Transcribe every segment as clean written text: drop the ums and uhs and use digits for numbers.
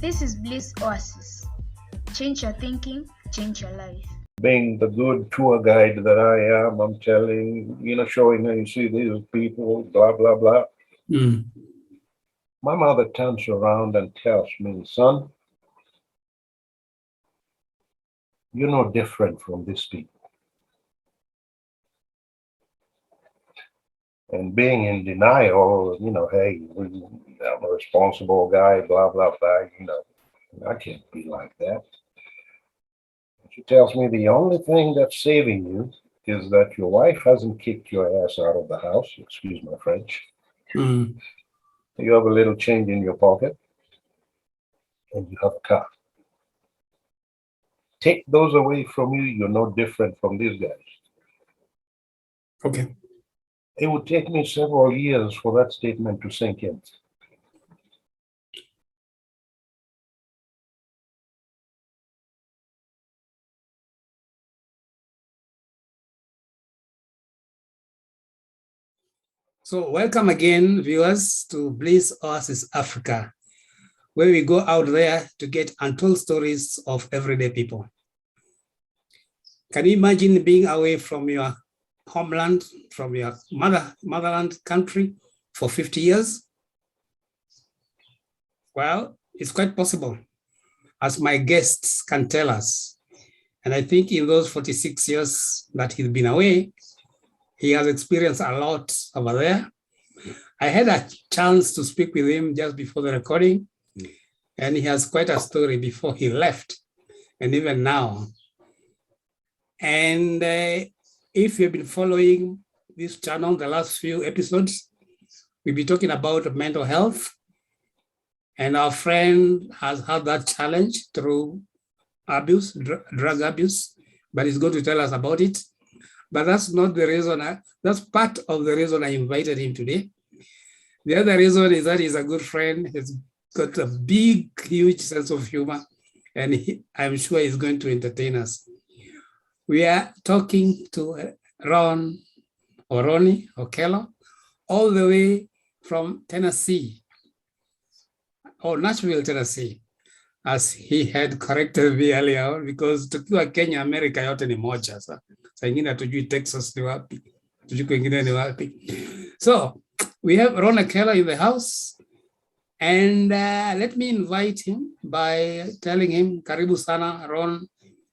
This is Bliss Oasis. Change your thinking, change your life. Being the good tour guide that I am, I'm telling, showing her, you see these people, blah, blah, blah. My mother turns around and tells me, son, you're no different from these people. And being in denial, hey, I'm a responsible guy, blah, blah, blah, I can't be like that. She tells me the only thing that's saving you is that your wife hasn't kicked your ass out of the house, excuse my French. You have a little change in your pocket, and you have a car. Take those away from you, you're no different from these guys. Okay. It would take me several years for that statement to sink in. So welcome again, viewers, to BLISS OASIS Africa, where we go out there to get untold stories of everyday people. Can you imagine being away from your homeland, from your motherland country for 50 years? Well, it's quite possible, as my guests can tell us. And I think in those 46 years that he's been away, he has experienced a lot over there. I had a chance to speak with him just before the recording, and he has quite a story before he left, and even now. And if you've been following this channel, the last few episodes, we'll be talking about mental health. And our friend has had that challenge through abuse, drug abuse, but he's going to tell us about it. But that's not the reason, that's part of the reason I invited him today. The other reason is that he's a good friend. He's got a big, huge sense of humor, and I'm sure he's going to entertain us. We are talking to Ron Okelo, all the way from Tennessee, or Nashville, Tennessee, as he had corrected me earlier on, because tukiwa Kenya, America yote ni moja. Saa ingine hatujui Texas ni wapi, hatujui kwingine ni wapi. So we have Ron Okelo in the house, and let me invite him by telling him, karibu sana, Ron.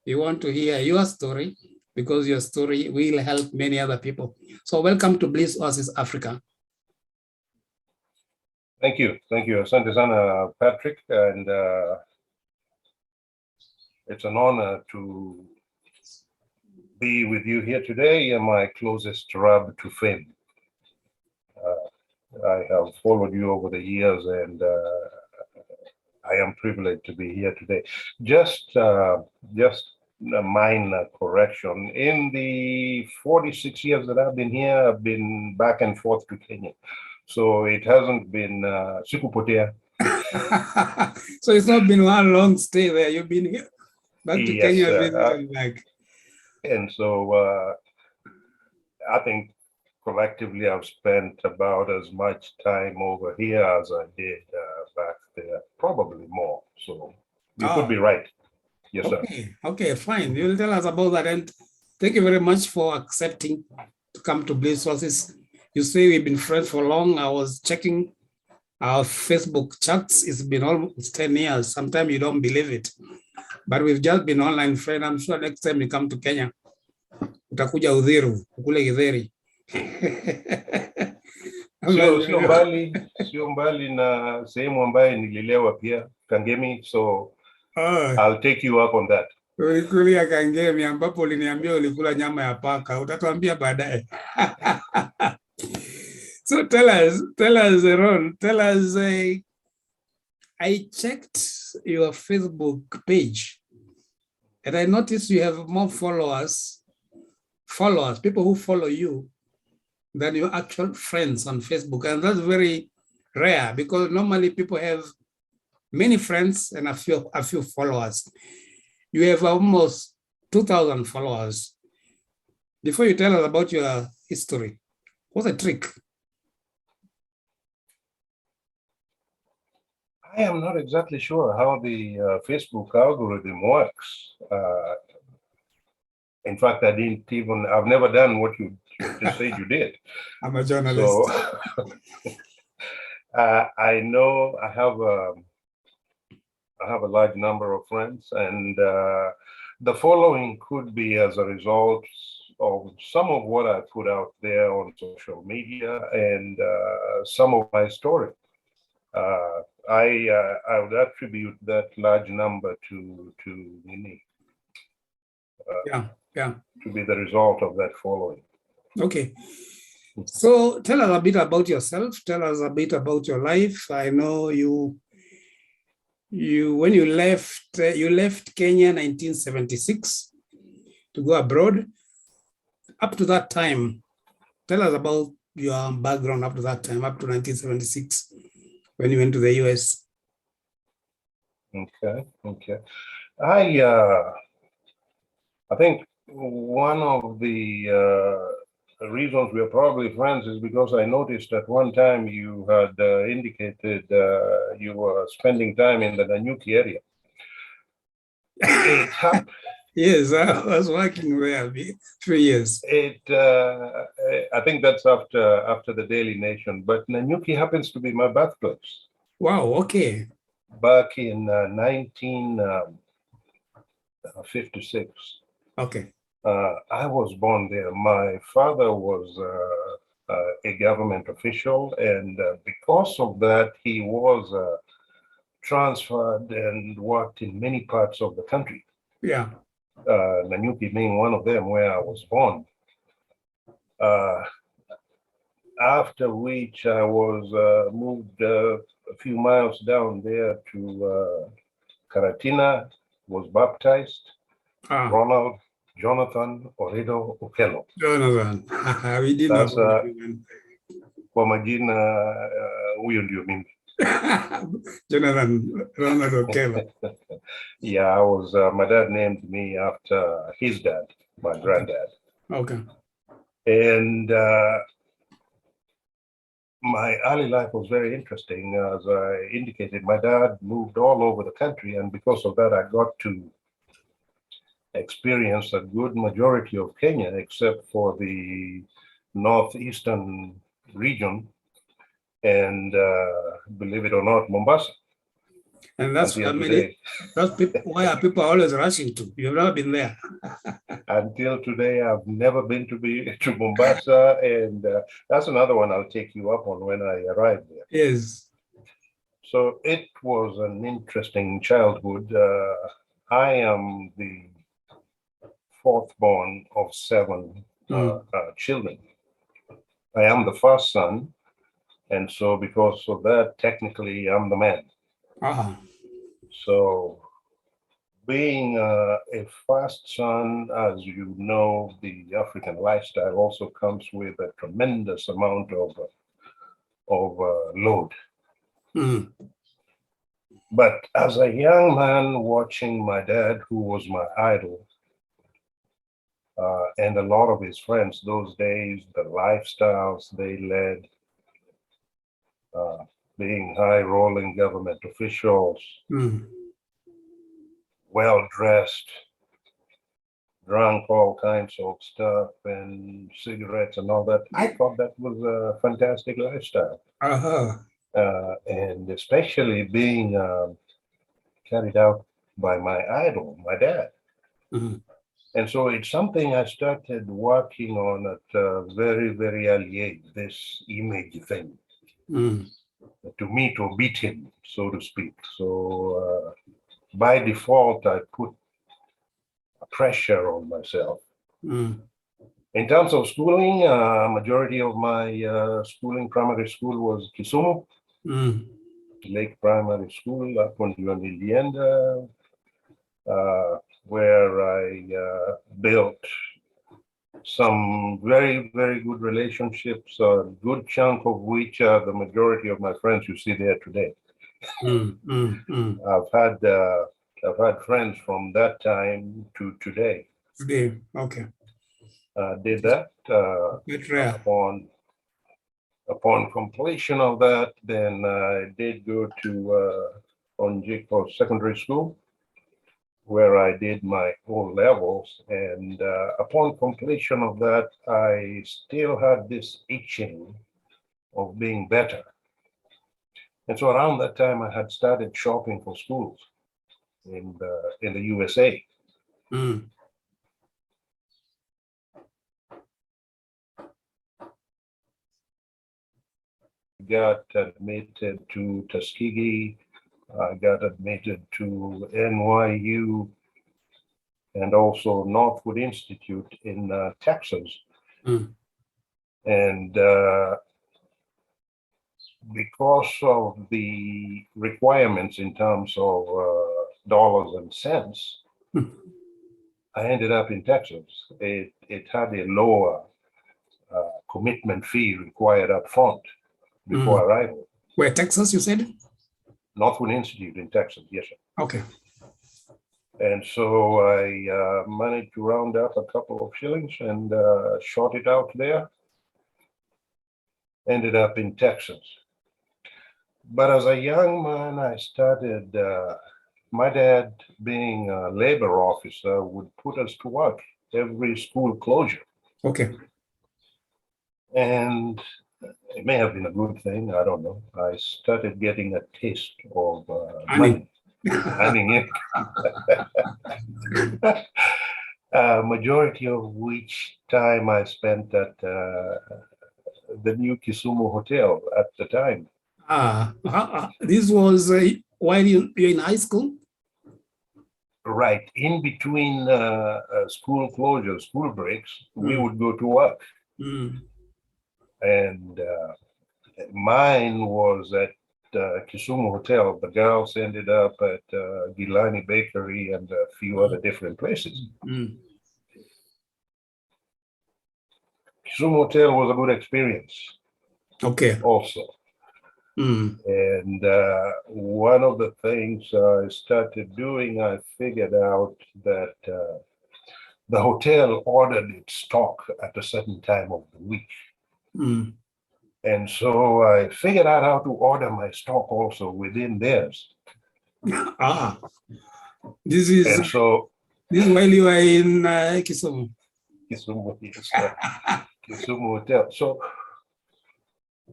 We want to hear your story, because your story will help many other people. So welcome to BLISS OASIS Africa. Thank you. Asante sana, Patrick. And it's an honor to be with you here today. You're my closest rub to fame. I have followed you over the years, and I am privileged to be here today. Just a minor correction. In the 46 years that I've been here, I've been back and forth to Kenya. So it hasn't been sikupotea. So it's not been one long stay there. You've been here, back to Yes, Kenya, back. And so I think collectively I've spent about as much time over here as I did back there, probably more. So you could be right. Yes, okay, sir. Okay, fine. You'll tell us about that. And thank you very much for accepting to come to BLISS OASIS. You say we've been friends for long. I was checking our Facebook chats. It's been almost 10 years. Sometimes you don't believe it. But we've just been online friends. I'm sure next time you come to Kenya, utakuja Udhiru, ukule Githeri. Sio mbali na sehemu ambaye nililelewa pia, Kangemi, so I'll take you up on that. Ulikulia Kangemi ambapo uliniambia ulikula nyama ya paka, utatuambia baadaye. So tell us, Ron, I checked your Facebook page, and I noticed you have more followers, people who follow you, than your actual friends on Facebook. And that's very rare, because normally people have many friends and a few followers. You have almost 2,000 followers. Before you tell us about your history, what's the trick? I am not exactly sure how the Facebook algorithm works. In fact, I've never done what you just said you did. I'm a journalist. So I know I have a large number of friends, and the following could be as a result of some of what I put out there on social media and some of my story. I would attribute that large number to Nini. To be the result of that following. Okay. So tell us a bit about yourself. Tell us a bit about your life. I know you when you left Kenya 1976 to go abroad. Up to that time, tell us about your background up to that time, up to 1976, when you went to the US. Okay. I think one of the reasons we are probably friends is because I noticed at one time you had indicated you were spending time in the Nanyuki area. Yes, I was working there 3 years. I think that's after the Daily Nation, but Nanyuki happens to be my birthplace. Wow, okay. Back in 1956. Okay. I was born there. My father was a government official, and because of that, he was transferred and worked in many parts of the country. Yeah. Nanyuki being one of them, where I was born. After which I was moved a few miles down there to Karatina, was baptized. Ronald Jonathan Ron Okelo. Jonathan, we did not. Kwa majina huyo ndio mimi. Jonathan Ronald Okelo. Yeah, my dad named me after his dad, my granddad. Okay. And my early life was very interesting. As I indicated, my dad moved all over the country, and because of that, I got to experience a good majority of Kenya, except for the northeastern region, and believe it or not, Mombasa. And that's why are people always rushing to? You've never been there. Until today, I've never been to Mombasa, and that's another one I'll take you up on when I arrive there. Yes. So it was an interesting childhood. I am the fourth born of 7 children. I am the first son, and so because of that, technically, I'm the man. So being a first son, as you know, the African lifestyle also comes with a tremendous amount of load. But as a young man watching my dad, who was my idol, and a lot of his friends those days, the lifestyles they led, being high-rolling government officials, well-dressed, drunk all kinds of stuff and cigarettes and all that. I thought that was a fantastic lifestyle. And especially being carried out by my idol, my dad. And so it's something I started working on at a very, very early age, this image thing. To meet or beat him, so to speak. So by default, I put pressure on myself. In terms of schooling, majority of my schooling, primary school was Kisumu, Lake Primary School, up until Nilienda, where I built some very, very good relationships, a good chunk of which are the majority of my friends you see there today. I've had friends from that time to today. Okay. Did that upon completion of that, then I did go to for secondary school, where I did my O levels. And upon completion of that, I still had this itching of being better. And so around that time, I had started shopping for schools in the USA. Mm. Got admitted to Tuskegee. I got admitted to NYU and also Northwood Institute in Texas. Mm. And because of the requirements in terms of dollars and cents, I ended up in Texas. It had a lower commitment fee required up front before arrival. Where, Texas, you said? Northwood Institute in Texas, yes, sir. Okay. And so I managed to round up a couple of shillings and shot it out there. Ended up in Texas. But as a young man, I started, my dad being a labor officer would put us to work every school closure. Okay. And it may have been a good thing, I don't know. I started getting a taste of money. Earning it. Majority of which time I spent at the new Kisumu Hotel at the time. This was while you're in high school? Right. In between school closures, school breaks, we would go to work. And mine was at Kisumu Hotel. The girls ended up at Gilani Bakery and a few other different places. Kisumu Hotel was a good experience. Okay. Also. And one of the things I started doing, I figured out that the hotel ordered its stock at a certain time of the week. And so I figured out how to order my stock also within theirs. This is and so this is while you were in Kisumu. Kisumu Hotel. So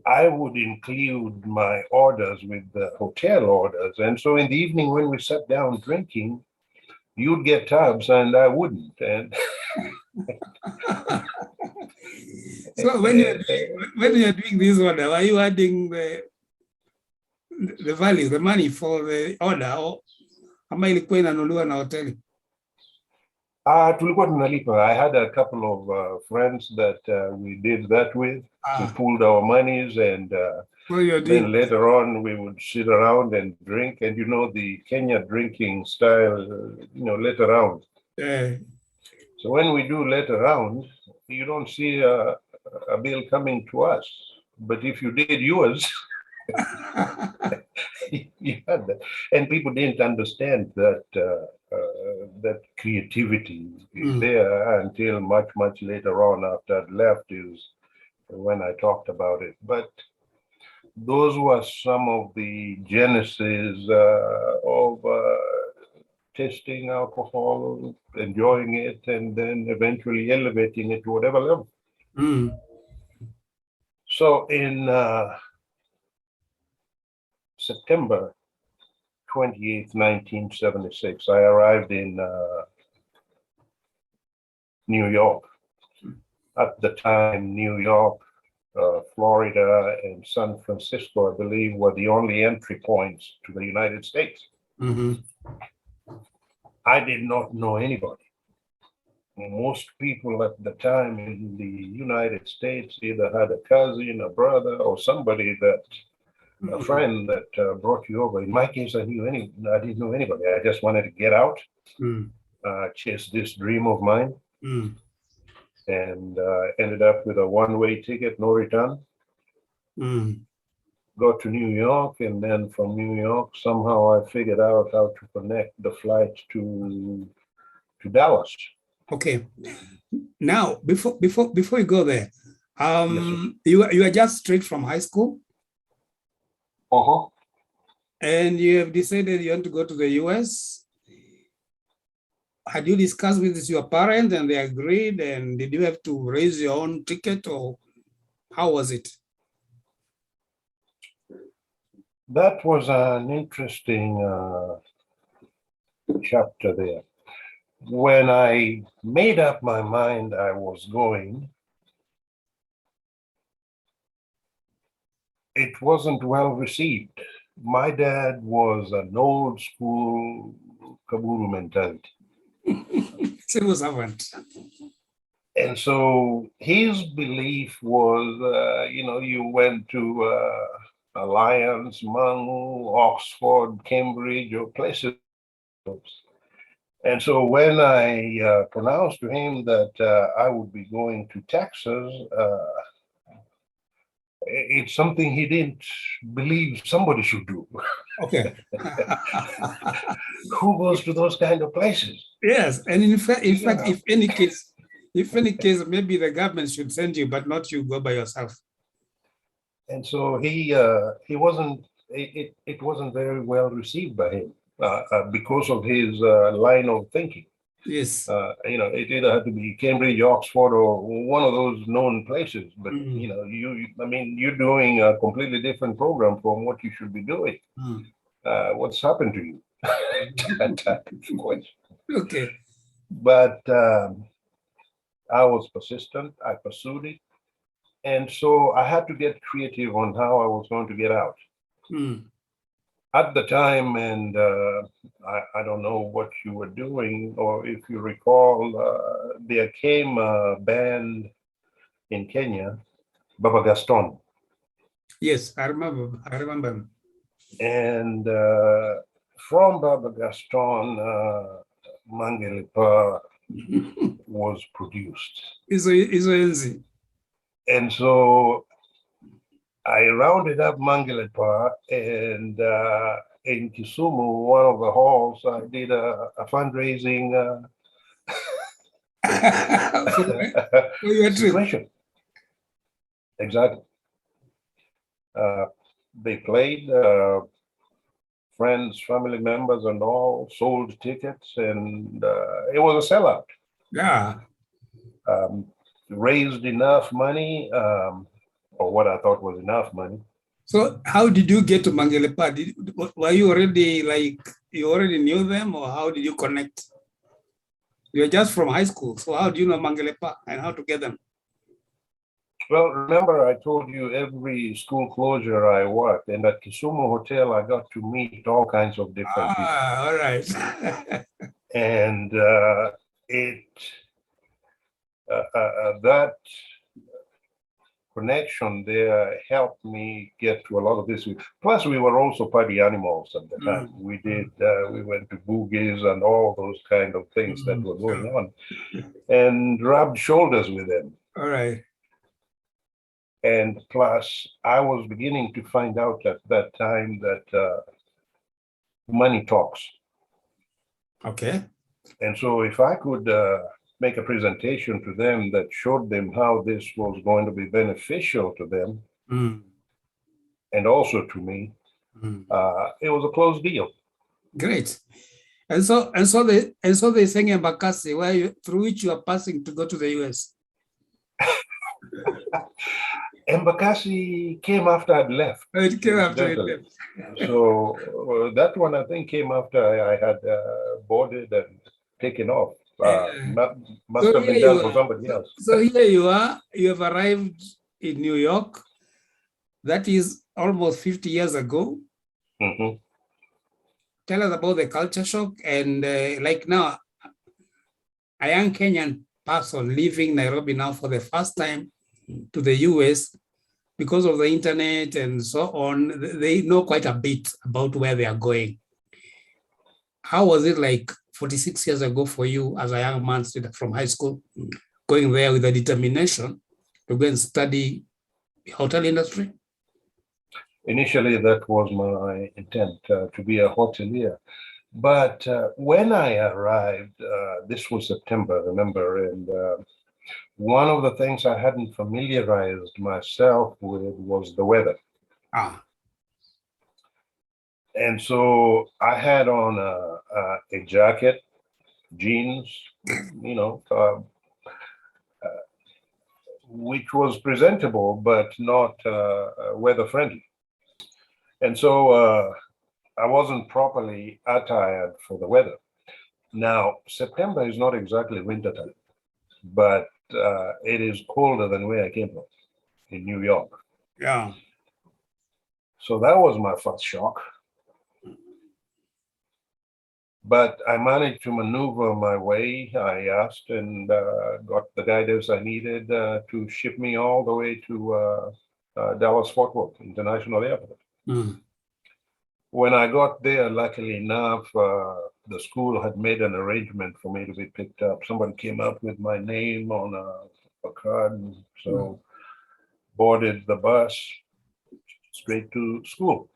I would include my orders with the hotel orders. And so in the evening when we sat down drinking, you'd get tubs and I wouldn't. And so when you're doing this order, are you adding the value, the money for the order, or ama ilikuwa inanunuliwa na hoteli? Tulikuwa tunalipa. I had a couple of friends that we did that with. We pooled our monies and then later on we would sit around and drink. And you know, the Kenya drinking style, let around. So when we do let around, you don't see a bill coming to us. But if you did yours, you had that. And people didn't understand that that creativity is there until much, much later on after I'd left is when I talked about it. But those were some of the genesis of tasting alcohol, enjoying it, and then eventually elevating it to whatever level. So in September 28th, 1976, I arrived in New York. At the time, New York, Florida, and San Francisco, I believe, were the only entry points to the United States. I did not know anybody. Most people at the time in the United States either had a cousin, a brother, or somebody that, a friend that brought you over. In my case, I didn't know anybody. I just wanted to get out, chase this dream of mine, and ended up with a one-way ticket, no return. Got to New York, and then from New York, somehow I figured out how to connect the flight to Dallas. Okay. Now, before you go there, Yes, you are just straight from high school? And you have decided you want to go to the US. Had you discussed with your parents and they agreed? And did you have to raise your own ticket, or how was it? That was an interesting chapter there. When I made up my mind I was going, it wasn't well received. My dad was an old school Kaburu mentality. Civil servant. And so his belief was, you went to Alliance, Mangu, Oxford, Cambridge, or places. And so when I pronounced to him that I would be going to Texas, it's something he didn't believe somebody should do. Okay. Who goes to those kind of places? Yes, and in fact, if any case, maybe the government should send you, but not you go by yourself. And so he wasn't. It wasn't very well received by him because of his line of thinking. Yes. It either had to be Cambridge, Oxford, or one of those known places. But you're doing a completely different program from what you should be doing. What's happened to you? That type of question. Okay. But I was persistent. I pursued it, and so I had to get creative on how I was going to get out. At the time, and I don't know what you were doing, or if you recall, there came a band in Kenya, Baba Gaston. Yes, I remember. And from Baba Gaston, Mangelipa was produced. Izo. And so I rounded up Mangelepa, and in Kisumu, one of the halls, I did a fundraising for your situation. Exactly. They played, friends, family members, and all sold tickets, and it was a sellout. Yeah. Raised enough money, or what I thought was enough money. So how did you get to Mangelepa? Were you already you already knew them, or how did you connect? You're just from high school, so how do you know Mangelepa and how to get them? Well, remember I told you every school closure I worked, and at Kisumu Hotel I got to meet all kinds of different people. All right. And that connection there helped me get to a lot of this. Plus, we were also party animals at the time. We did, we went to boogies and all those kind of things that were going on, and rubbed shoulders with them. All right. And plus, I was beginning to find out at that time that money talks. Okay. And so if I could make a presentation to them that showed them how this was going to be beneficial to them and also to me, it was a closed deal. Great. And so they sang Embakasi, through which you are passing to go to the US. Embakasi came after I'd left. It came after you left. So that one I think came after I had boarded and taken off. Must have been done for somebody else. So here you are, you have arrived in New York. That is almost 50 years ago. Tell us about the culture shock, and like now, a young Kenyan person leaving Nairobi now for the first time to the US because of the internet and so on. They know quite a bit about where they are going. How was it like 46 years ago for you as a young man from high school, going there with a determination to go and study the hotel industry? Initially, that was my intent, to be a hotelier. But when I arrived, this was September, remember, and one of the things I hadn't familiarized myself with was the weather. And so I had on a jacket, jeans, you know, which was presentable, but not weather friendly. And so I wasn't properly attired for the weather. Now, September is not exactly winter time, but it is colder than where I came from in New York. Yeah. So that was my first shock. But I managed to maneuver my way. I asked and got the guidance I needed to ship me all the way to Dallas Fort Worth International Airport. Mm. When I got there, luckily enough, the school had made an arrangement for me to be picked up. Somebody came up with my name on a card, so boarded the bus straight to school.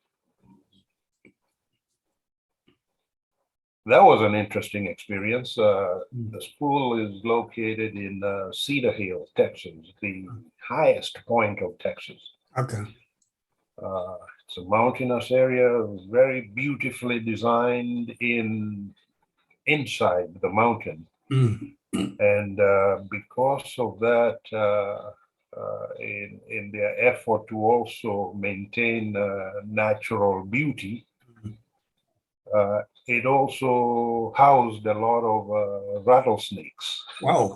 That was an interesting experience. The school is located in Cedar Hill, Texas, the highest point of Texas. Okay. It's a mountainous area, very beautifully designed inside the mountain. Mm. And because of that, in their effort to also maintain natural beauty, it also housed a lot of rattlesnakes. Wow.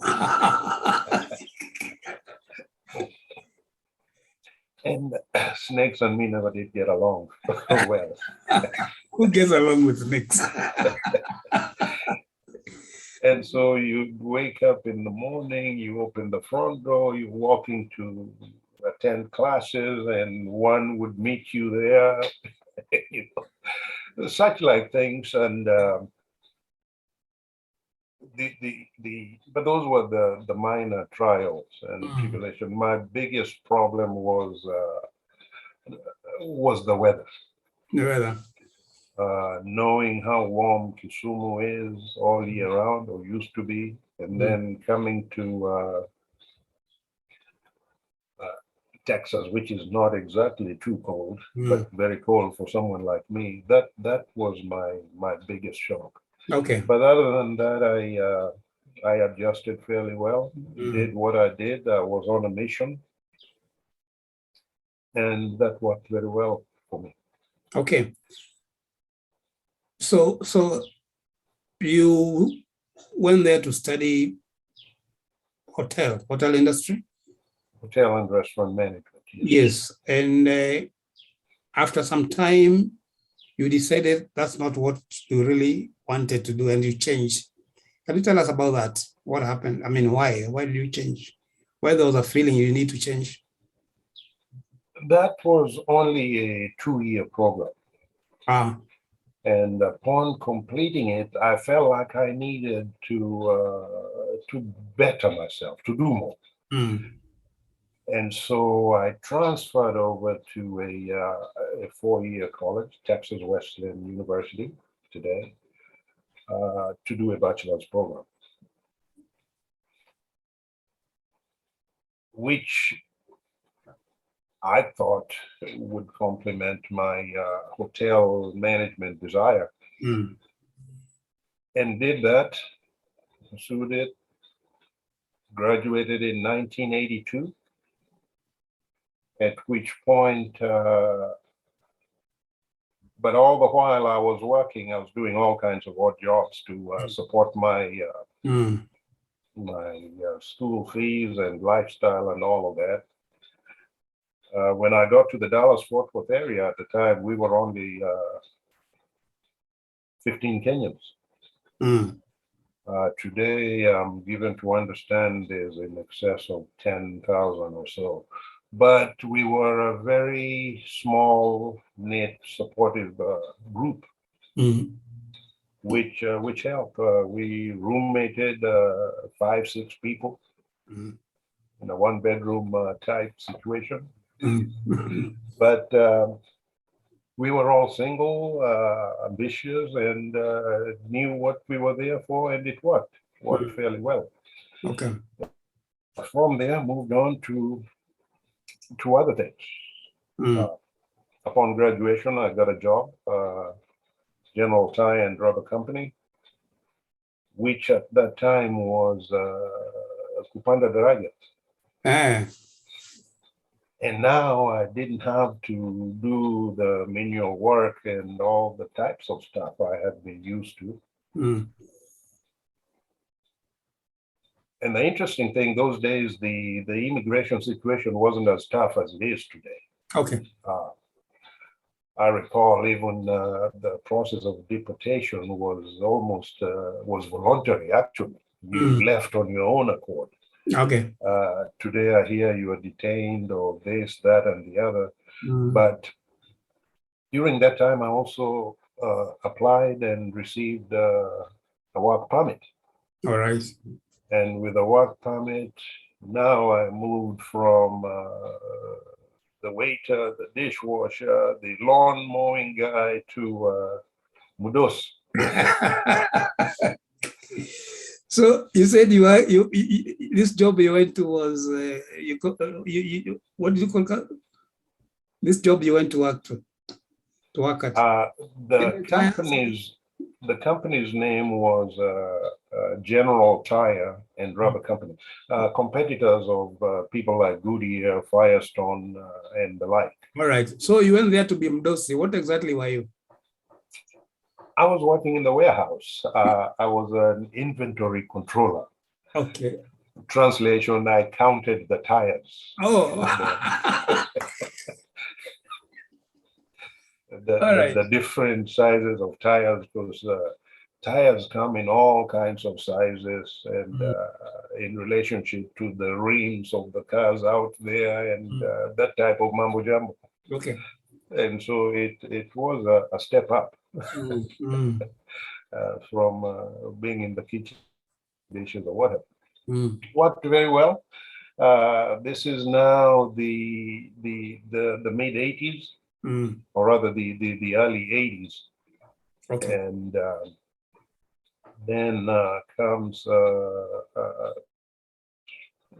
And snakes and me never did get along well. Who gets along with snakes? And so you wake up in the morning, you open the front door, you're walking to attend classes, and one would meet you there. You know, such like things. And but those were the minor trials and tribulation. My biggest problem was the weather. The weather. Knowing how warm Kisumu is all year round, or used to be, and then coming to Texas, which is not exactly too cold, but very cold for someone like me. That was my biggest shock. Okay. But other than that, I adjusted fairly well. Did what I did. I was on a mission, and that worked very well for me. Okay. So you went there to study hotel industry? Hotel and restaurant management. Yes. And after some time, you decided that's not what you really wanted to do, and you changed. Can you tell us about that? What happened? I mean, why? Why did you change? Why there was a feeling you need to change? That was only a 2-year program. And upon completing it, I felt like I needed to better myself, to do more. And so I transferred over to a 4-year college, Texas Wesleyan University today, to do a bachelor's program, which I thought would complement my hotel management desire. And did that, pursued it, graduated in 1982, at which point, but all the while I was working, I was doing all kinds of odd jobs to support my school fees and lifestyle and all of that. When I got to the Dallas-Fort Worth area at the time, we were only 15 Kenyans. Today, I'm given to understand there's in excess of 10,000 or so. But we were a very small, knit, supportive group, which helped. We roommated 5-6 people in a 1-bedroom type situation. But we were all single, ambitious, and knew what we were there for, and it worked fairly well. Okay. From there, moved on to other things. upon graduation, I got a job, General Tire and Rubber Company, which at that time was Kupanda Daraja. Ah, And now I didn't have to do the manual work and all the types of stuff I had been used to. mm, And the interesting thing, those days, the immigration situation wasn't as tough as it is today. okay. I recall even the process of deportation was almost was voluntary. Actually, you left on your own accord. Okay. Today, I hear you are detained or this, that, and the other. Mm, But during that time, I also applied and received a work permit. all right. And with a work permit, now I moved from the waiter, the dishwasher, the lawn mowing guy to Mudos. So you said you this job you went to was what do you call it? This job you went to work at? The company's name was General Tire and Rubber Company, competitors of people like Goodyear, Firestone, and the like. All right. So you went there to be Mdosi. What exactly were you? I was working in the warehouse. I was an inventory controller. Okay. Translation, I counted the tires. Oh. The different sizes of tires, because tires come in all kinds of sizes and in relationship to the rims of the cars out there and that type of mambo jumbo. Okay. And so it was a step up from being in the kitchen, dishes or whatever. Worked very well. This is now the mid 80s. Or rather the early 80s. Okay. And then comes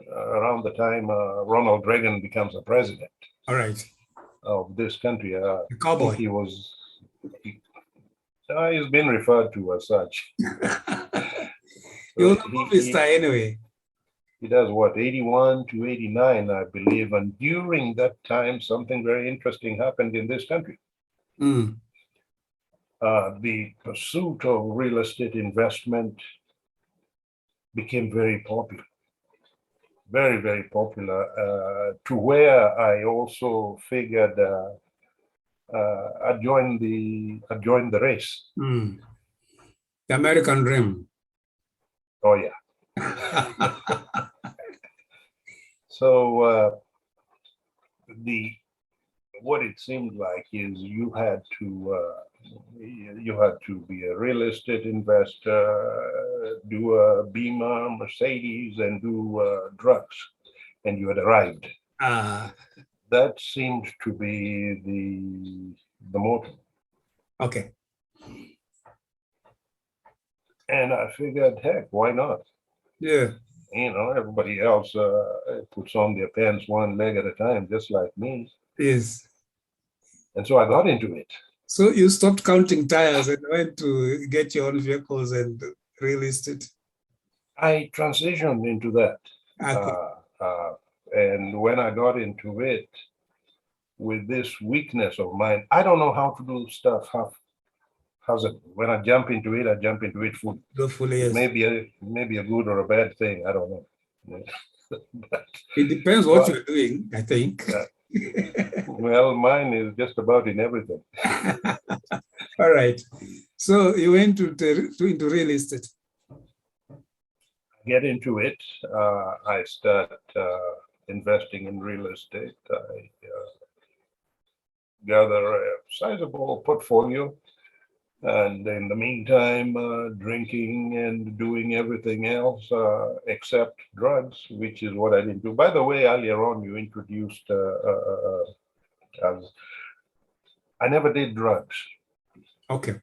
around the time Ronald Reagan becomes a president. All right. Of this country. The cowboy. He's been referred to as such. He was a movie star anyway. He does what, 81 to 89, I believe. And during that time, something very interesting happened in this country. The pursuit of real estate investment became very popular. Very, very popular, to where I also figured I'd join the race. The American dream. Oh, yeah. So what it seemed like is you had to be a real estate investor, do a Beamer, Mercedes, and do drugs, and you had arrived. That seemed to be the motto. Okay. And I figured, heck, why not? Yeah. You know, everybody else puts on their pants one leg at a time, just like me. Yes. And so I got into it. So you stopped counting tires and went to get your own vehicles and real estate? I transitioned into that. Okay. And when I got into it, with this weakness of mine, I don't know how to do stuff haphazard. When I jump into it fully. Go fully, yes. Maybe a good or a bad thing, I don't know. But, it depends what you're doing, I think. Well, mine is just about in everything. All right. So you went into real estate. Get into it. I start investing in real estate. I gather a sizable portfolio. And in the meantime, drinking and doing everything else except drugs, which is what I didn't do. By the way, earlier on, you introduced, I never did drugs. Okay.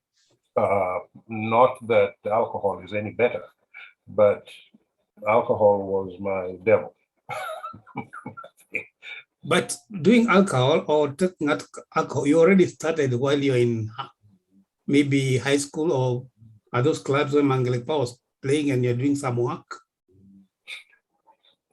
Not that alcohol is any better, but alcohol was my devil. But doing alcohol or taking alcohol, you already started while you're in maybe high school, or are those clubs where Mangalepa was playing and you're doing some work?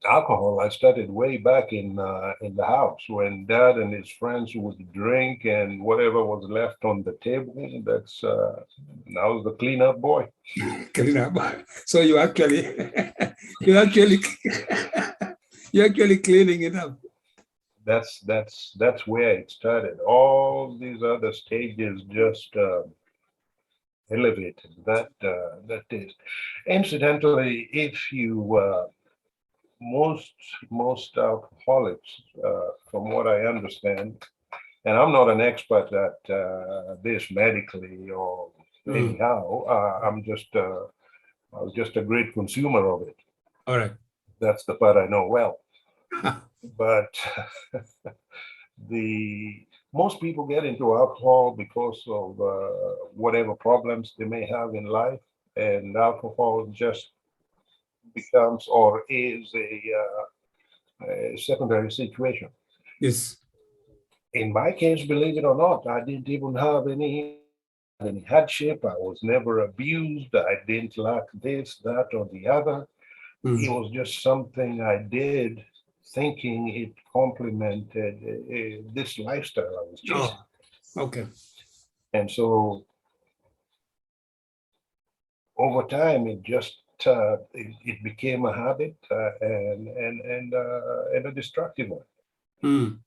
Alcohol, I started way back in the house when Dad and his friends would drink, and whatever was left on the table, that's I was the cleanup boy. Clean up. So you actually, you actually, you're actually cleaning it up. That's where it started. All these other stages just elevated that is. Incidentally, if you most alcoholics, from what I understand, and I'm not an expert at this medically or anyhow, I was just a great consumer of it. All right. That's the part I know well. But the most people get into alcohol because of whatever problems they may have in life, and alcohol just becomes or is a secondary situation. Yes. In my case, believe it or not, I didn't even have any hardship. I was never abused. I didn't lack this, that, or the other. It was just something I did thinking it complemented this lifestyle I was chasing. Oh, okay. And so over time, it just it became a habit and a destructive one. Mm.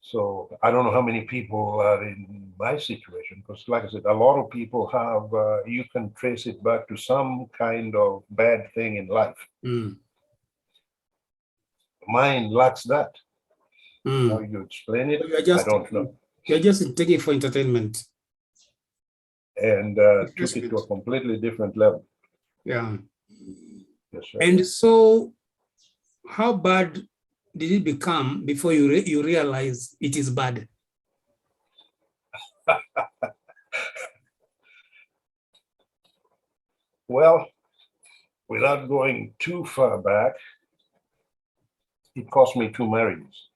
So I don't know how many people are in my situation, because like I said, a lot of people have, you can trace it back to some kind of bad thing in life. Mm. Mine lacks that. How Mm. you explain it, You're just, I don't know. you're just taking it for entertainment. And took it to a completely different level. Yeah. Yes, sir. And so, how bad did it become before you realize it is bad? Well, without going too far back, it cost me 2 marriages.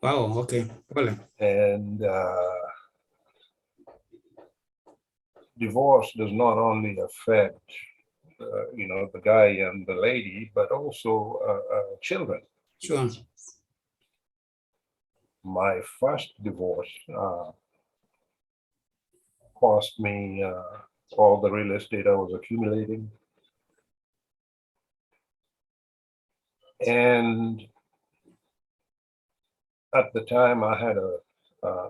Wow. Okay. Well, And divorce does not only affect, the guy and the lady, but also children. sure. My first divorce cost me all the real estate I was accumulating. And at the time I had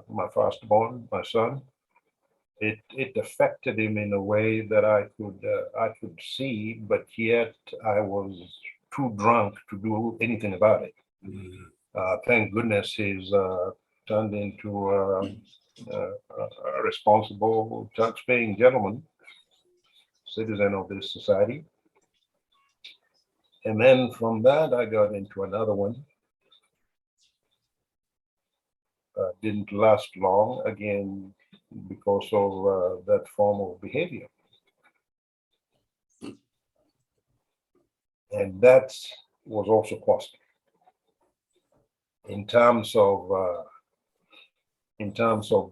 my firstborn, my son. It affected him in a way that I could see, but yet I was too drunk to do anything about it. Thank goodness he's turned into a responsible, tax-paying gentleman, citizen of this society. And then from that, I got into another one. Didn't last long, again, because of that form of behavior. And that was also costly in terms of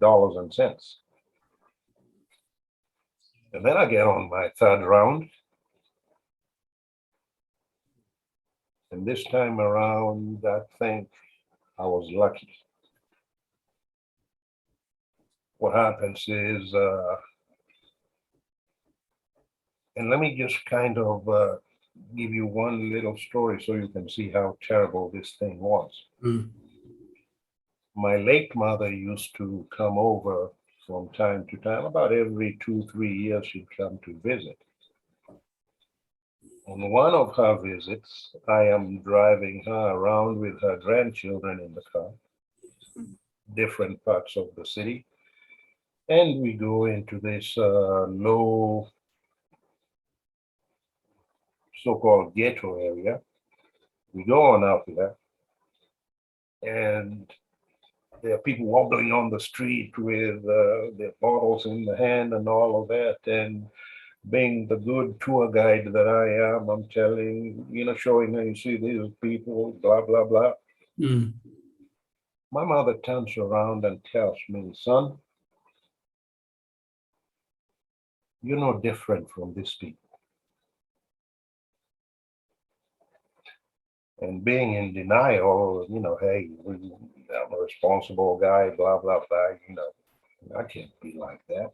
dollars and cents. And then I get on my third round. And this time around, I think I was lucky. What happens is, and let me just kind of give you one little story so you can see how terrible this thing was. Mm. My late mother used to come over from time to time. About every 2-3 years, she'd come to visit. On one of her visits, I am driving her around with her grandchildren in the car, different parts of the city. And we go into this low, so-called ghetto area. We go on out there, and there are people wobbling on the street with their bottles in the hand and all of that. And being the good tour guide that I am, I'm telling, showing her, you see these people, blah, blah, blah. Mm. My mother turns around and tells me, son, you're no different from these people. And being in denial, hey, I'm a responsible guy, blah, blah, blah, I can't be like that.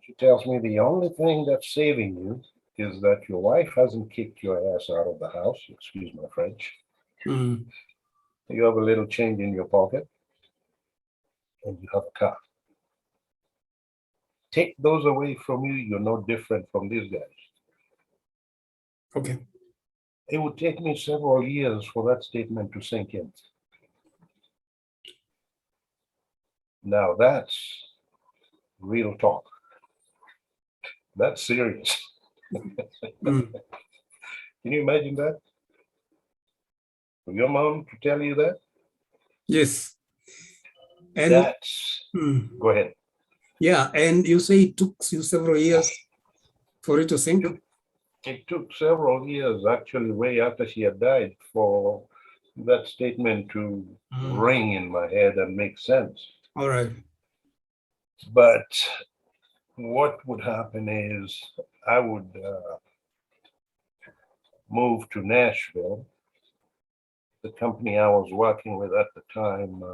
She tells me the only thing that's saving you is that your wife hasn't kicked your ass out of the house, excuse my French. Mm. You have a little change in your pocket, and you have a car. Take those away from you, you're no different from these guys. Okay. It would take me several years for that statement to sink in. Now that's real talk. That's serious. Mm. Can you imagine that? For your mom to tell you that? Yes. And That's, go ahead. yeah, and you say it took you several years for it to sink? It took several years, actually, way after she had died, for that statement to ring in my head and make sense. All right. But what would happen is I would move to Nashville. The company I was working with at the time,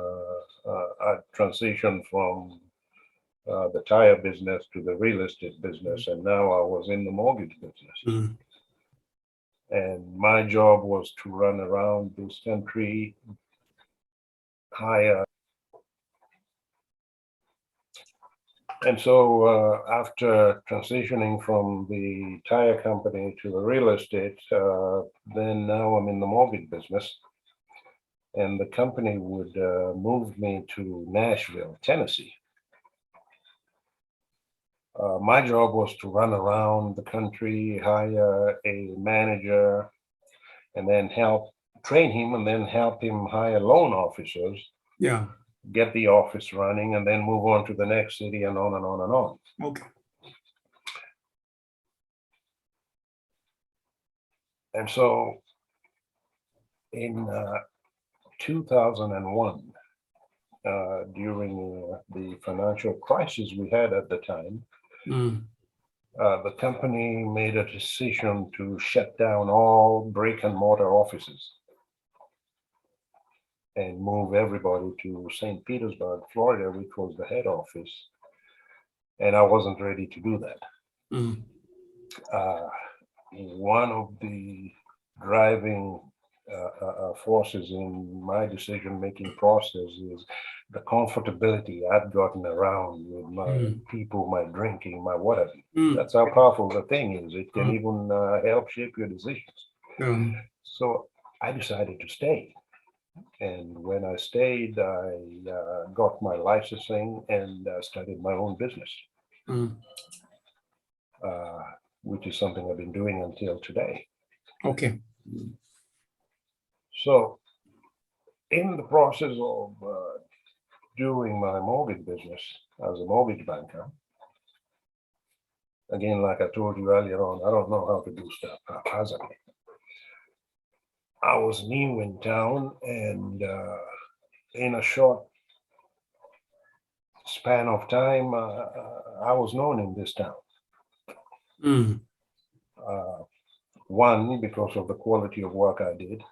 I transitioned from the tire business to the real estate business, and now I was in the mortgage business. And my job was to run around this country, hire. And so after transitioning from the tire company to the real estate, then now I'm in the mortgage business. And the company would move me to Nashville, Tennessee. My job was to run around the country, hire a manager, and then help train him, and then help him hire loan officers. Yeah. Get the office running, and then move on to the next city, and on and on and on. Okay. And so in 2001, during the financial crisis we had at the time, the company made a decision to shut down all brick and mortar offices and move everybody to St. Petersburg, Florida, which was the head office. And I wasn't ready to do that. One of the driving forces in my decision-making process is the comfortability I've gotten around with my people, my drinking, my whatever. That's how powerful the thing is. It can even help shape your decisions. So I decided to stay. And when I stayed, I got my licensing and started my own business, which is something I've been doing until today. Okay. So in the process of doing my mortgage business as a mortgage banker, again, like I told you earlier on, I don't know how to do stuff haphazardly. I was new in town, and in a short span of time, I was known in this town. One, because of the quality of work I did.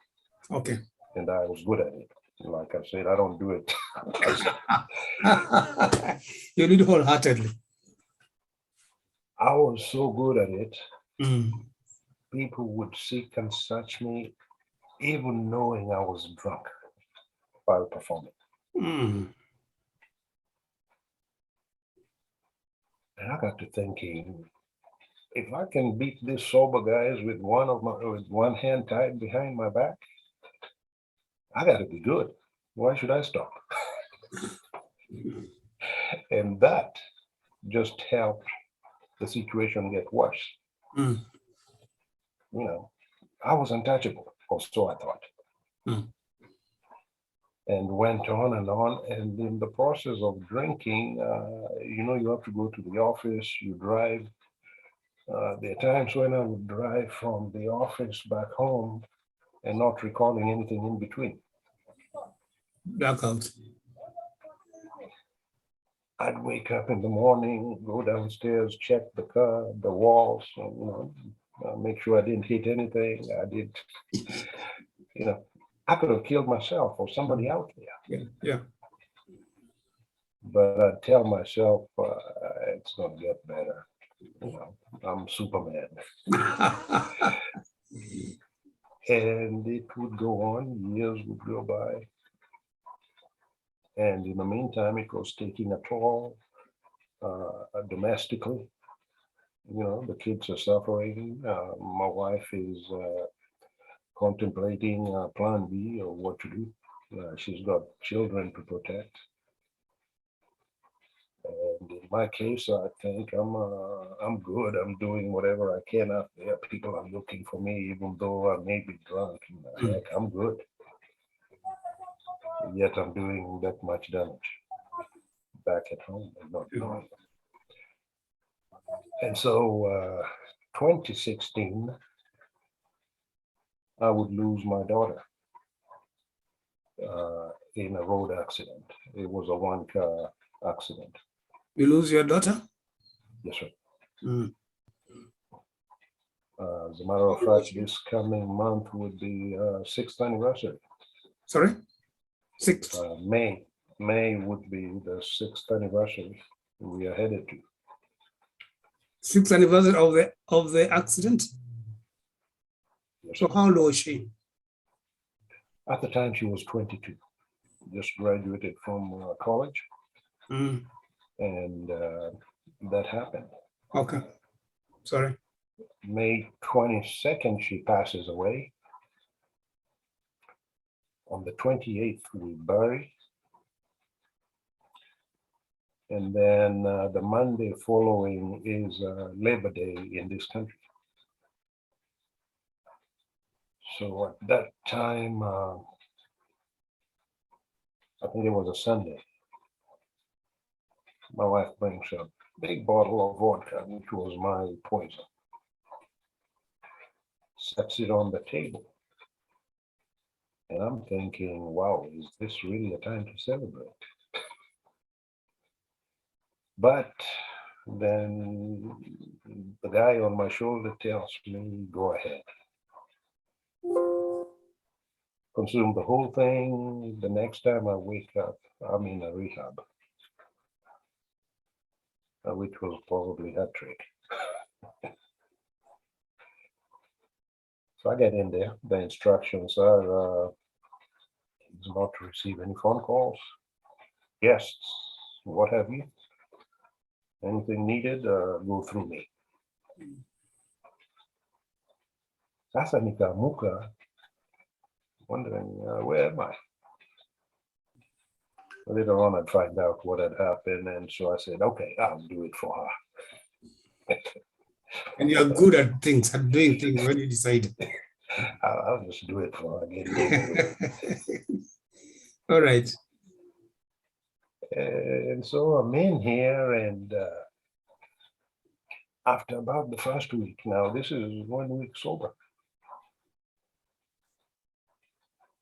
Okay. And I was good at it. Like I said, I don't do it. You did wholeheartedly. I was so good at it. People would seek and search me, even knowing I was drunk while performing. And I got to thinking, if I can beat these sober guys with one hand tied behind my back, I got to be good. Why should I stop? And that just helped the situation get worse. I was untouchable, or so I thought. And went on, and in the process of drinking, you have to go to the office, you drive. There are times when I would drive from the office back home and not recalling anything in between. Blackout. I'd wake up in the morning, go downstairs, check the car, the walls, and, make sure I didn't hit anything. I did, I could have killed myself or somebody out there. Yeah. But I'd tell myself, it's going to get better. I'm Superman. And it would go on, years would go by. And in the meantime, it was taking a toll domestically. The kids are suffering. My wife is contemplating plan B or what to do. She's got children to protect. And in my case, I think I'm good. I'm doing whatever I can out there. People are looking for me, even though I may be drunk. Heck, I'm good. Yet I'm doing that much damage back at home and not knowing. And so 2016, I would lose my daughter in a road accident. It was a one-car accident. You lose your daughter? Yes, sir. Mm. As a matter of fact, this coming month would be 6th anniversary. Sorry? 6th? May would be the 6th anniversary we are headed to. 6th anniversary of the accident? Yes, so how old was she? At the time, she was 22. Just graduated from college. Mm. And that happened. Okay. Sorry. May 22nd, she passes away. On the 28th, we bury. And then the Monday following is Labor Day in this country. So at that time, I think it was a Sunday, my wife brings a big bottle of vodka, which was my poison, sets it on the table. And I'm thinking, wow, is this really a time to celebrate? But then the guy on my shoulder tells me, go ahead. Consume the whole thing. The next time I wake up, I'm in a rehab, which was probably a trick. So I get in there. The instructions are not to receive any phone calls, guests, what have you. Anything needed, go through me. Sasa nikaamuka wondering, where am I? Later on, I'd find out what had happened. And so I said, okay, I'll do it for her. And you're good at doing things when you decide. I'll just do it for her. Get it over. All right. And so I'm in here, and after about the first week, now this is 1 week sober,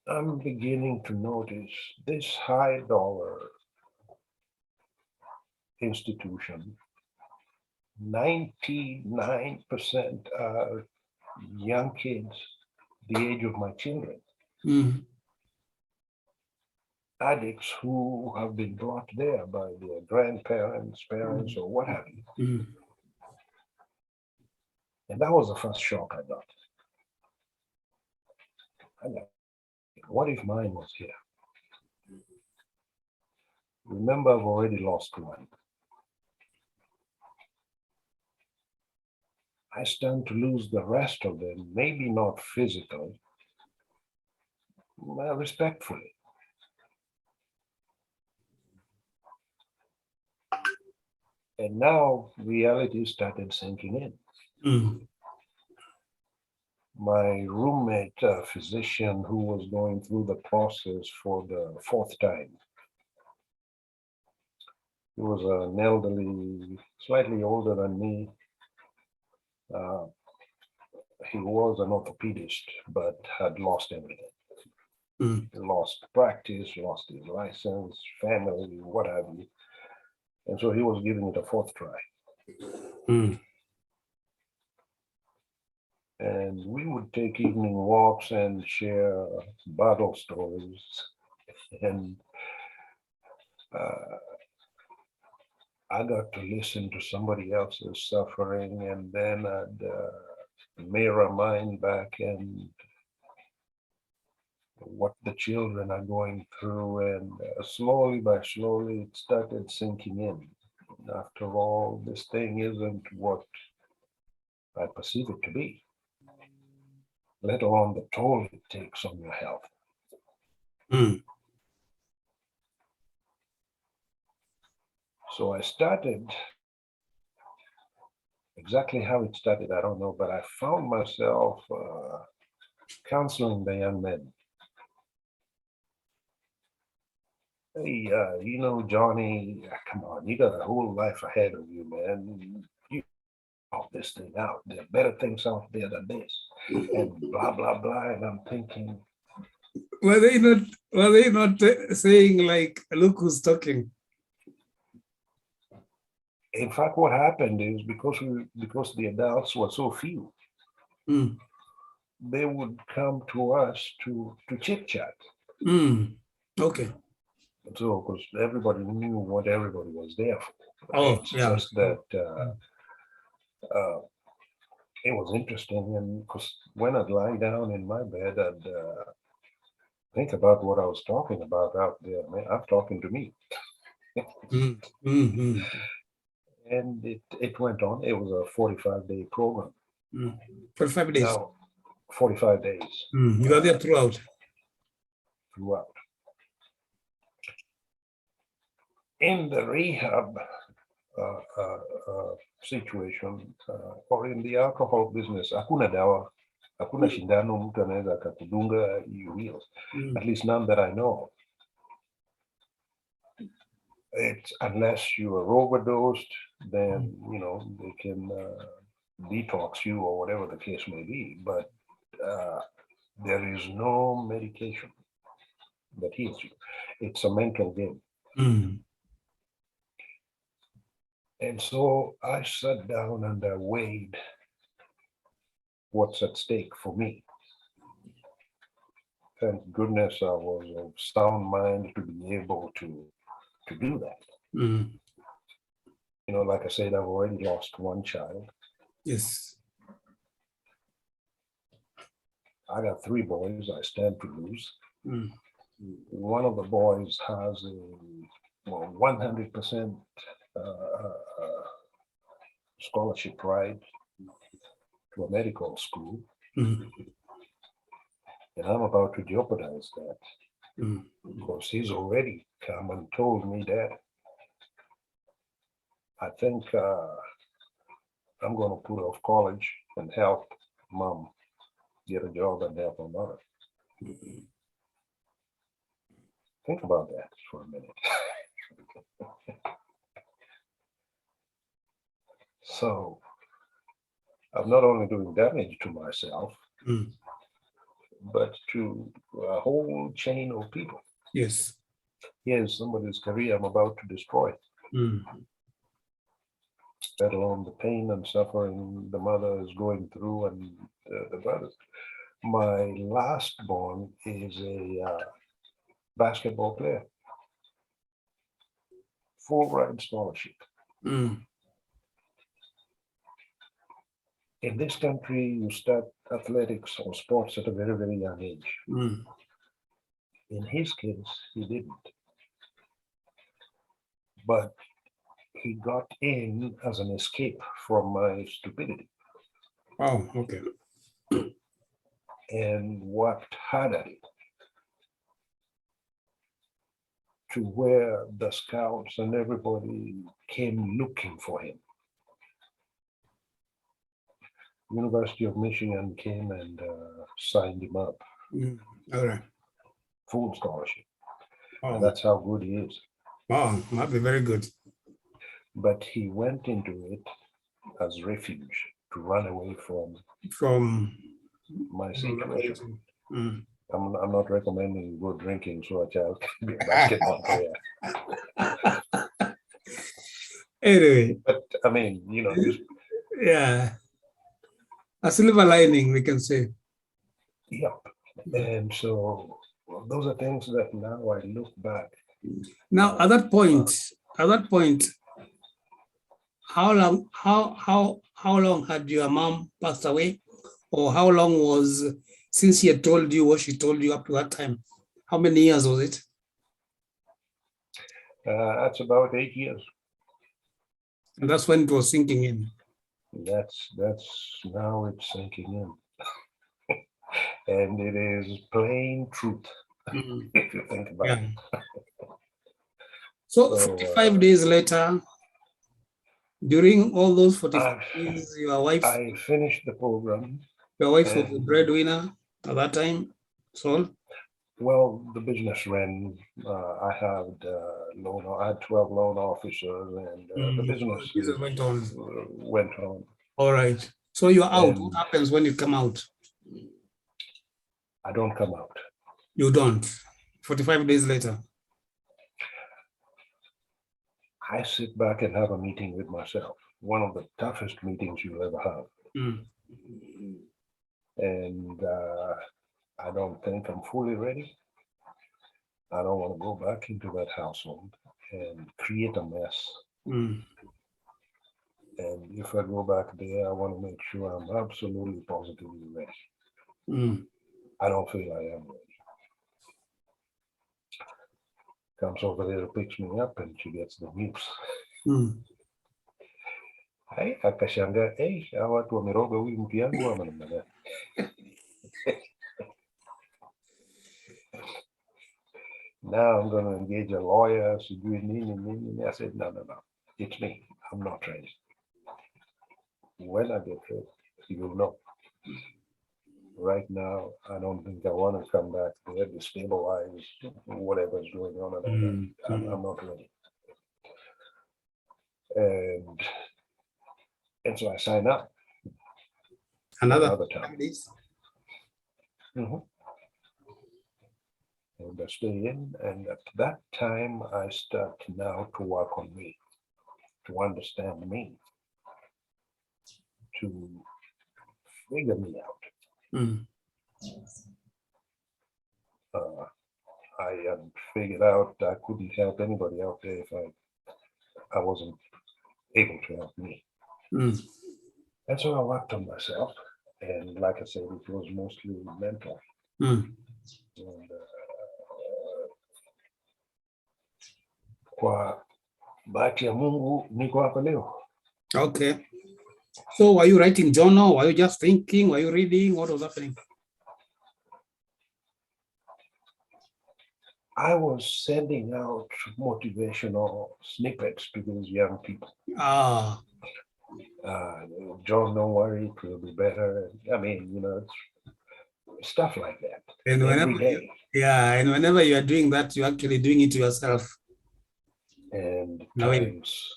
I'm beginning to notice this high dollar institution, 99% are young kids, the age of my children. Mm. Addicts who have been brought there by their grandparents, parents, or what have you. Mm. And that was the first shock I got. What if mine was here? Remember, I've already lost one. I stand to lose the rest of them, maybe not physically, respectfully. And now reality started sinking in. Mm. My roommate, a physician who was going through the process for the 4th time, he was an elderly, slightly older than me. He was an orthopedist, but had lost everything. Mm. He lost practice, lost his license, family, what have you. And so he was giving it a fourth try. Mm. And we would take evening walks and share battle stories. And I got to listen to somebody else's suffering, and then I'd mirror mine back and what the children are going through. And slowly by slowly, it started sinking in. After all, this thing isn't what I perceive it to be, let alone the toll it takes on your health. Mm. So I started, exactly how it started, I don't know, but I found myself counseling the young men. Hey, Johnny, come on, you got a whole life ahead of you, man. You out this thing out. There are better things out there than this. And blah, blah, blah. And I'm thinking, Were they not saying like, look who's talking? in fact, what happened is because the adults were so few, Mm. they would come to us to chit chat. Mm. Okay. So, because everybody knew what everybody was there for. Oh, It's yeah. just that it was interesting, and because when I'd lie down in my bed, I'd think about what I was talking about out there. Man, I'm talking to me. Mm. Mm. And it went on. It was a 45-day program. Mm. 45 days. Now, 45 days You are there throughout. throughout. In the rehab situation, or in the alcohol business, hakuna dawa, hakuna shindano mtu anaweza akakudunga you heal. At least none that I know of. It's unless you are overdosed, then they can detox you or whatever the case may be. But there is no medication that heals you. It's a mental game. Mm. And so I sat down and I weighed what's at stake for me. Thank goodness I was of sound mind to be able to do that. Mm. Like I said, I've already lost one child. Yes. I got 3 boys I stand to lose. Mm. One of the boys has a 100% scholarship right to a medical school. Mm. And I'm about to jeopardize that Mm. because he's already come and told me that I think I'm going to put off college and help mom get a job and help her mother. Think about that for a minute. So I'm not only doing damage to myself, but to a whole chain of people. Yes. Here's somebody's career I'm about to destroy. Let alone the pain and suffering the mother is going through and the brothers. My last born is a basketball player, full ride scholarship. In this country, you start athletics or sports at a very, very young age. In his case, he didn't. But he got in as an escape from my stupidity. Oh, okay. And worked hard at it to where the scouts and everybody came looking for him. University of Michigan came and signed him up. All right. Full scholarship. Oh. And that's how good he is. Wow, might be very good. But he went into it as refuge to run away from From my situation. I'm not recommending you go drinking so a child can be a basketball player. Anyway, But I mean, just yeah, a silver lining, we can say. yep. And so those are things that now I look back. Now, at that point, how long had your mom passed away, or how long was since she had told you what she told you up to that time? How many years was it? That's about 8 years. And that's when it was sinking in. That's now it's sinking in. And it is plain truth, if you think about it. So 45 days later, during all those 45 days, I finished the program. Your wife was the breadwinner at that time, so? Well, the business ran. I had I had 12 loan officers, and the business went on. All right. So you're out. What happens when you come out? I don't come out. You don't. 45 days later. I sit back and have a meeting with myself. One of the toughest meetings you'll ever have. And I don't think I'm fully ready. I don't want to go back into that household and create a mess. And if I go back there, I want to make sure I'm absolutely positively ready. I don't feel I am ready. Comes over there, picks me up, and she gets the news. Hai, akashanga, hawa watu wameroga huyu mtu yangu ama namna gani? Now I'm going to engage a lawyer. Sijui nini. I said, no. It's me. I'm not ready. When I get ready, you'll know. Right now, I don't think I want to come back there to stabilize whatever's going on. I'm not ready. And so I sign up. Another time. And I stay in, and at that time, I start now to work on me, to understand me, to figure me out. I had figured out I couldn't help anybody out there if I wasn't able to help me. And so I worked on myself, and like I said, it was mostly mental. And, kwa bahati ya Mungu niko hapa leo. Okay. So were you writing journal? Were you just thinking? Were you reading? What was happening? I was sending out motivational snippets to these young people. John, don't worry, it will be better. I mean, it's stuff like that. And whenever you are doing that, you're actually doing it to yourself. And times,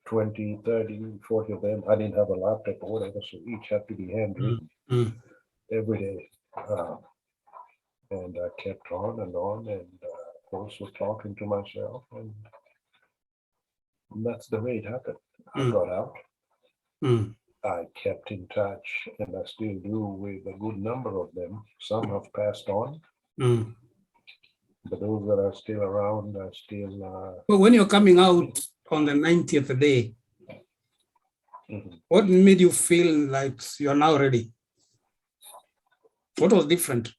20, 30, 40 of them. I didn't have a laptop or whatever, so each had to be handwritten every day. And I kept on, and also talking to myself, and that's the way it happened. I got out. I kept in touch, and I still do with a good number of them. Some have passed on, but those that are still around are still. But when you're coming out on the 90th day, what made you feel like you're now ready? What was different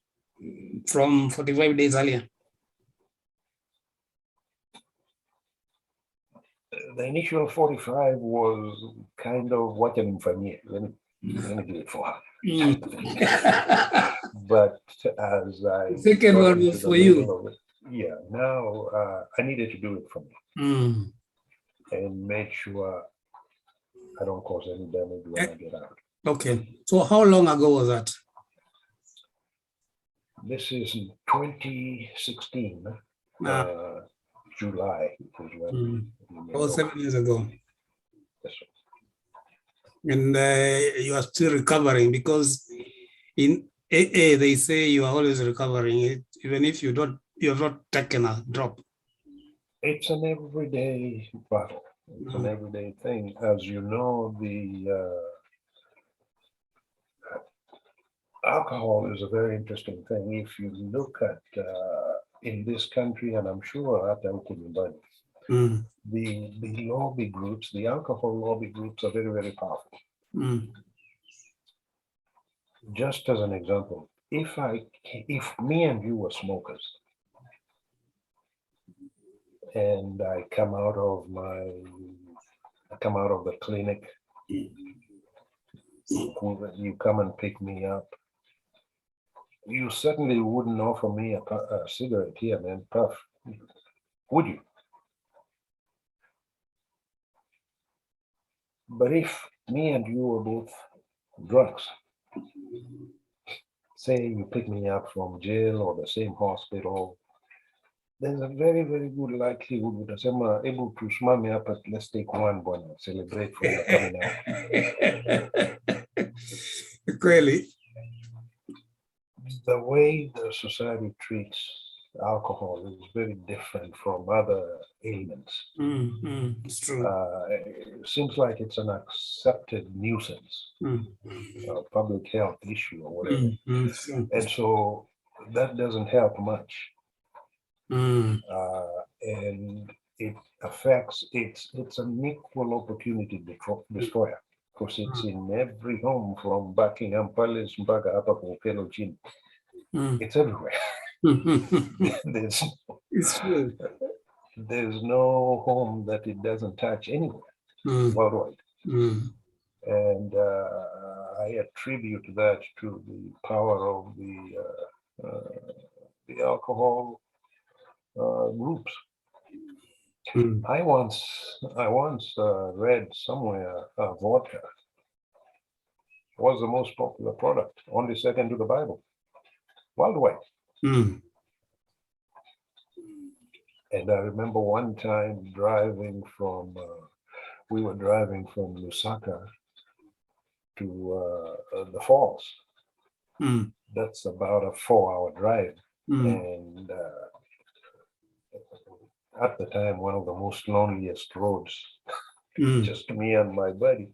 from 45 days earlier? The initial 45 was kind of what an infamy. Let me do it for her. But as I the second one was for you. Now I needed to do it for me and make sure I don't cause any damage when I get out. Okay. So how long ago was that? This is in 2016. July is when. 7 years ago. Yes, sir. And you are still recovering because in AA, they say you are always recovering, even if you have not taken a drop. It's an everyday battle. It's an everyday thing. As you know, the alcohol is a very interesting thing. If you look at in this country, and I'm sure at the lobby groups, the alcohol lobby groups are very, very powerful. Just as an example, if me and you were smokers, and I come out of the clinic, you come and pick me up, you certainly wouldn't offer me a cigarette here, man, puff, would you? But if me and you were both drunks, say you pick me up from jail or the same hospital, there's a very, very good likelihood that I'm able to smell me up at let's take one and celebrate for your coming out. Clearly. The way the society treats alcohol is very different from other ailments. It's true. It seems like it's an accepted nuisance, public health issue or whatever. And so that doesn't help much. And it affects, it's an equal opportunity destroyer, because it's in every home from Buckingham Palace mpaka hapa kwa Okelo chini. It's everywhere. It's true. There's no home that it doesn't touch anywhere worldwide. And I attribute that to the power of the alcohol groups. I once read somewhere vodka was the most popular product, only second to the Bible, worldwide. And I remember one time we were driving from Lusaka to the falls. That's about a 4-hour drive. And at the time, one of the most loneliest roads, just me and my buddy.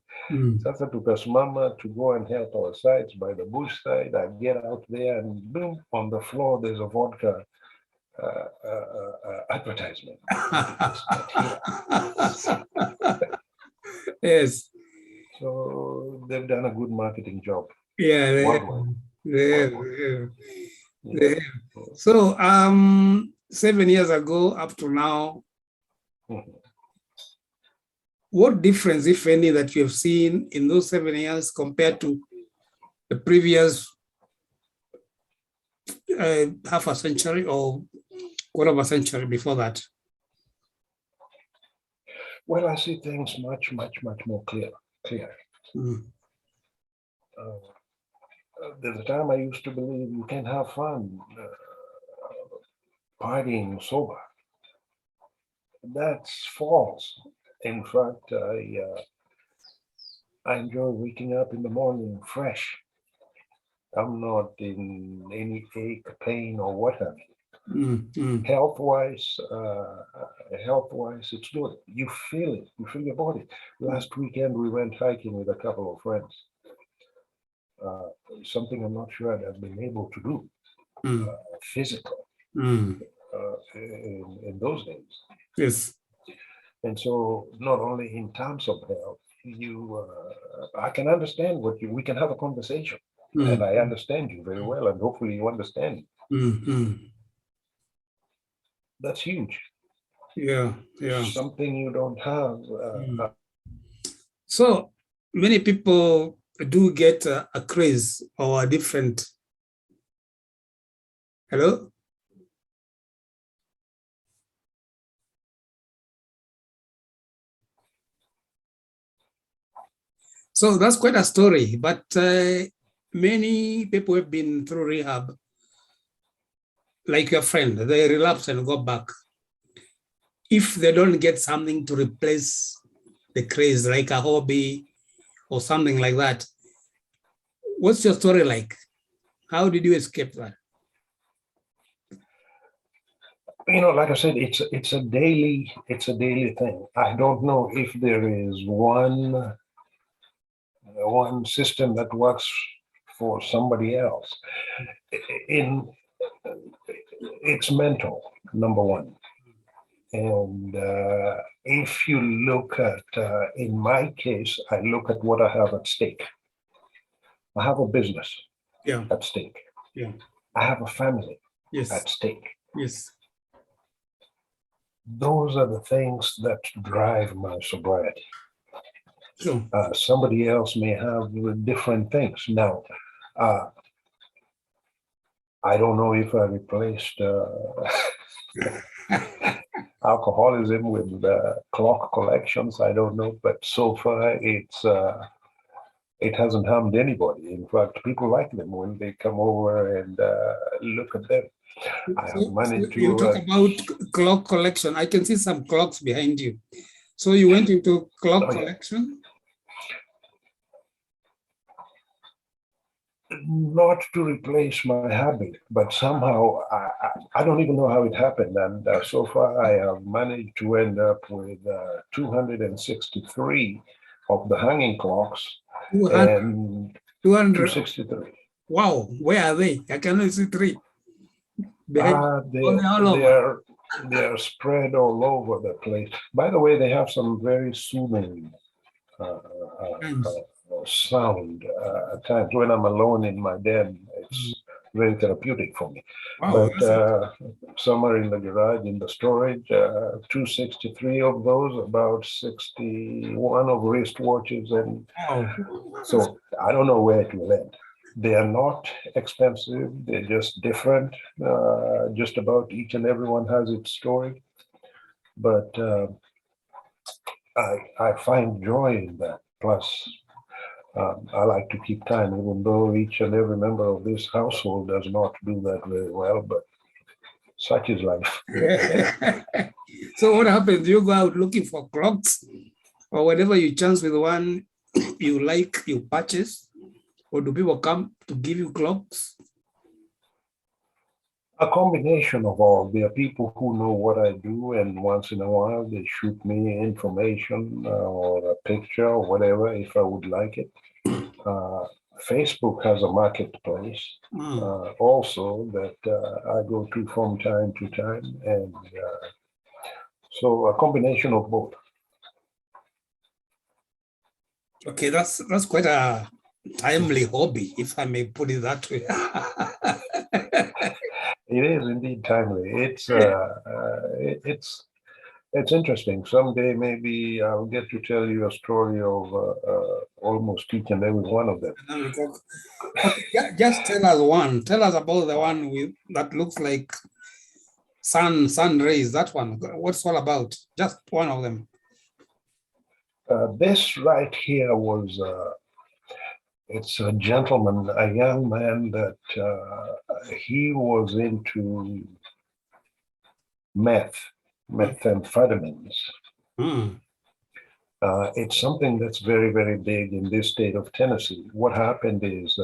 Sasa tukasimama to go and help our sides by the bush side. I get out there and boom, on the floor, there's a vodka advertisement. Yes. So they've done a good marketing job. Yeah. So 7 years ago up to now, what difference, if any, that you have seen in those 7 years compared to the previous half a century or quarter of a century before that? Well, I see things much, much, much more clear. There's a time I used to believe you can have fun partying sober. That's false. In fact, I enjoy waking up in the morning fresh. I'm not in any ache, pain, or what have you. Health-wise, it's good. You feel it. You feel your body. Last weekend, we went hiking with a couple of friends. Something I'm not sure I've been able to do, physical, in those days. Yes. And so, not only in terms of health, I can understand we can have a conversation, and I understand you very well, and hopefully you understand. That's huge. Yeah. Something you don't have. So many people do get a craze or a different. Hello? So that's quite a story, but many people have been through rehab, like your friend, they relapse and go back. If they don't get something to replace the craze, like a hobby or something like that, what's your story like? How did you escape that? Like I said, it's a daily thing. I don't know if there is one system that works for somebody else. It's mental, number one. And if you look at, in my case, I look at what I have at stake. I have a business at stake. Yeah. I have a family at stake. Yes. Those are the things that drive my sobriety. Sure. Somebody else may have different things. Now, I don't know if I replaced alcoholism with clock collections. I don't know, but so far it hasn't harmed anybody. In fact, people like them when they come over and look at them. I have managed to. You talk about clock collection. I can see some clocks behind you. So you went into clock collection? Not to replace my habit, but somehow I don't even know how it happened. And so far I have managed to end up with 263 of the hanging clocks. 263. Wow, where are they? I can only see 3. They are spread all over the place. By the way, they have some very soothing sound at times. When I'm alone in my den, it's very therapeutic for me. Wow, but some are in the garage, in the storage. 263 of those, about 61 of wristwatches, and so I don't know where it will end. They are not expensive. They're just different. Just about each and every one has its story. But I find joy in that. Plus, I like to keep time, even though each and every member of this household does not do that very well, but such is life. So what happens? You go out looking for clocks, or whenever you chance with one you like, you purchase, or do people come to give you clocks? A combination of all. There are people who know what I do, and once in a while they shoot me information or a picture or whatever if I would like it. Facebook has a marketplace also that I go to from time to time, and so a combination of both. Okay, that's quite a timely hobby, if I may put it that way. It is indeed timely. It's interesting. Someday maybe I'll get to tell you a story of almost each and every one of them. Okay, just tell us one. Tell us about the one that looks like sun rays. That one. What's it all about? Just one of them. This right here was. It's a gentleman, a young man that he was into methamphetamines. It's something that's very, very big in this state of Tennessee. What happened is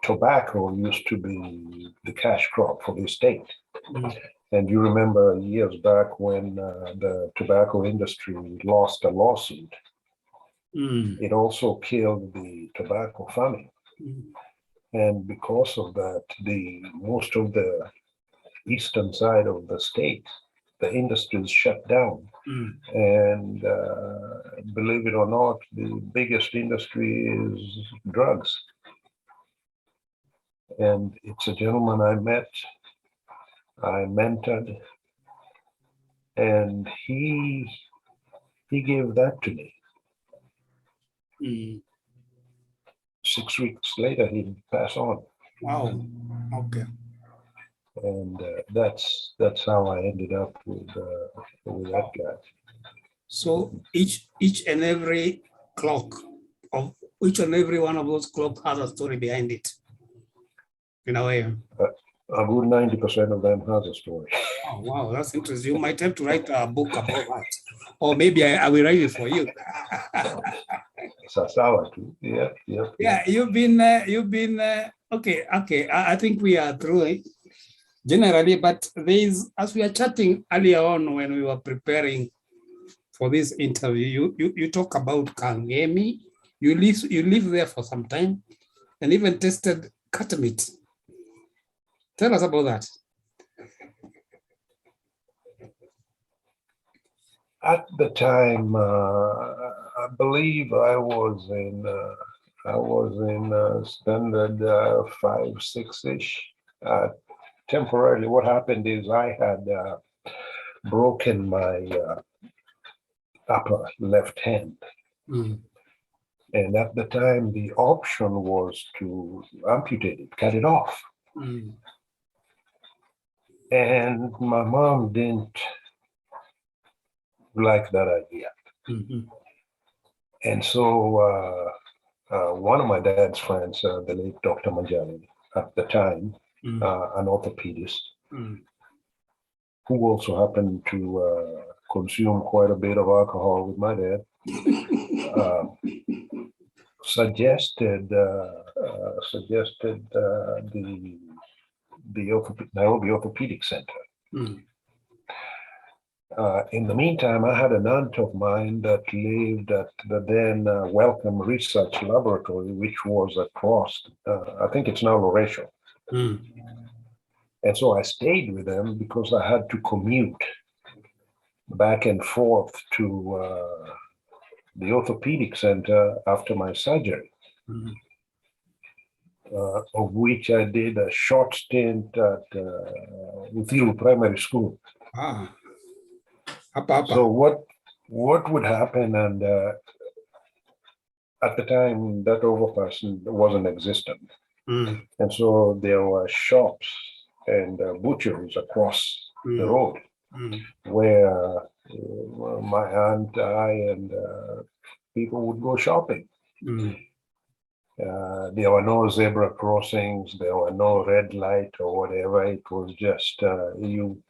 tobacco used to be the cash crop for this state. And you remember years back when the tobacco industry lost a lawsuit. It also killed the tobacco farming. And because of that, most of the eastern side of the state, the industry is shut down. And believe it or not, the biggest industry is drugs. And it's a gentleman I met, I mentored, and he gave that to me. 6 weeks later, he'd pass on. Wow. Okay. And that's how I ended up with that guy. So each and every clock of each and every one of those clocks has a story behind it. In a way. A good 90% of them has a story. Oh, wow, that's interesting. You might have to write a book about that, or maybe I will write it for you. Sasawa too. Yeah. Yeah, you've been Okay. I think we are through it generally, but as we are chatting earlier on when we were preparing for this interview, you talk about Kangemi. You live there for some time and even tasted cat meat. Tell us about that. At the time, I believe I was in standard 5, 6-ish. Temporarily, what happened is I had broken my upper left hand. Mm. And at the time, the option was to amputate it, cut it off. Mm. And my mom didn't like that idea. Mm-hmm. And so one of my dad's friends, the late Dr. Manjari, at the time, an orthopedist, who also happened to consume quite a bit of alcohol with my dad, suggested the Nairobi Orthopedic Center. In the meantime, I had an aunt of mine that lived at the then Wellcome Research Laboratory, which was across, I think it's now Loresho. And so I stayed with them because I had to commute back and forth to the orthopedic center after my surgery, of which I did a short stint at Uthiru Primary School. So what would happen, and at the time that overpass wasn't existent, and so there were shops and butcheries across the road where my aunt, I, and people would go shopping. There were no zebra crossings, there were no red light or whatever. It was just you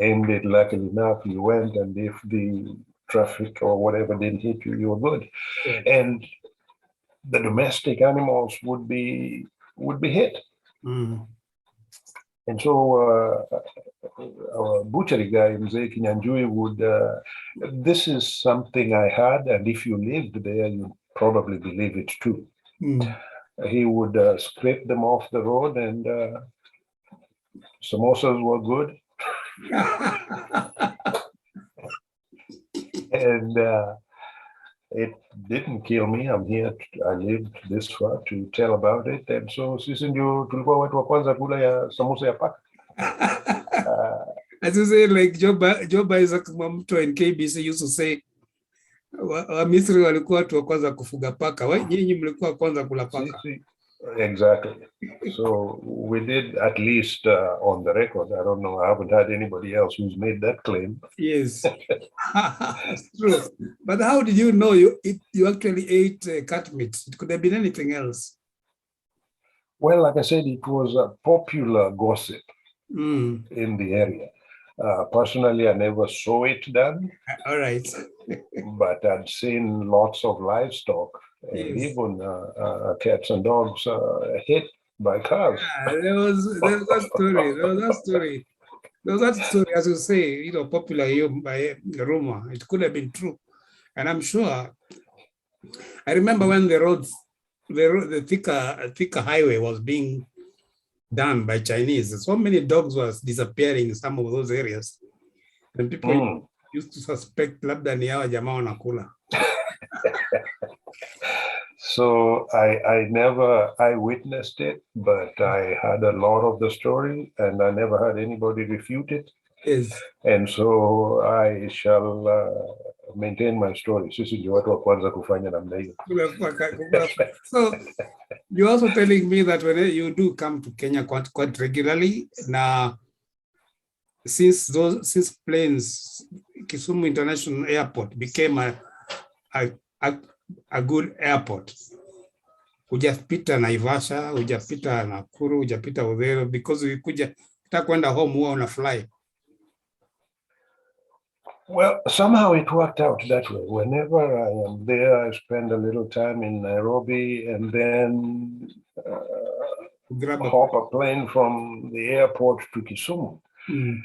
aimed it luckily enough, you went, and if the traffic or whatever didn't hit you, you were good. Yeah. And the domestic animals would be hit. And so our butchery guy, Mzee Kinyanjui, would, this is something I had, and if you lived there, you probably believe it too. He would scrape them off the road, and samosas were good. And it didn't kill me. I lived this far to tell about it. And so sisi ndio tulikuwa watu wa kwanza kula ya samosa ya paka. As you say, like Job Isaac Mamto in KBC used to say, Misri walikuwa watu wa kwanza kufuga paka. Nyinyi mlikuwa kwanza kula paka. Exactly. So we did, at least on the record. I don't know. I haven't had anybody else who's made that claim. Yes, it's true. But how did you know you actually ate cat meat? It could have been anything else. Well, like I said, it was a popular gossip in the area. Personally, I never saw it done. All right. But I'd seen lots of livestock, and even cats and dogs hit by cars. There was that story. There was that story, as you say, popular by the rumor. It could have been true. And I'm sure, I remember when the thicker highway was being done by Chinese, so many dogs was disappearing in some of those areas. And people used to suspect labda ni hawa jamaa wanakula. So I witnessed it, but I had a lot of the story, and I never had anybody refute it. Yes. And so I shall maintain my story. Sisi ndio watu wa kwanza kufanya namna hiyo. So you're also telling me that when you do come to Kenya quite regularly now, since planes, Kisumu International Airport became a good airport. Hujapita Naivasha, hujapita Nakuru, hujapita Udhero, because ukikuja kwenda home huwa una fly. Well, somehow it worked out that way. Whenever I am there, I spend a little time in Nairobi, and then grab a hop a plane from the airport to Kisumu. Mm.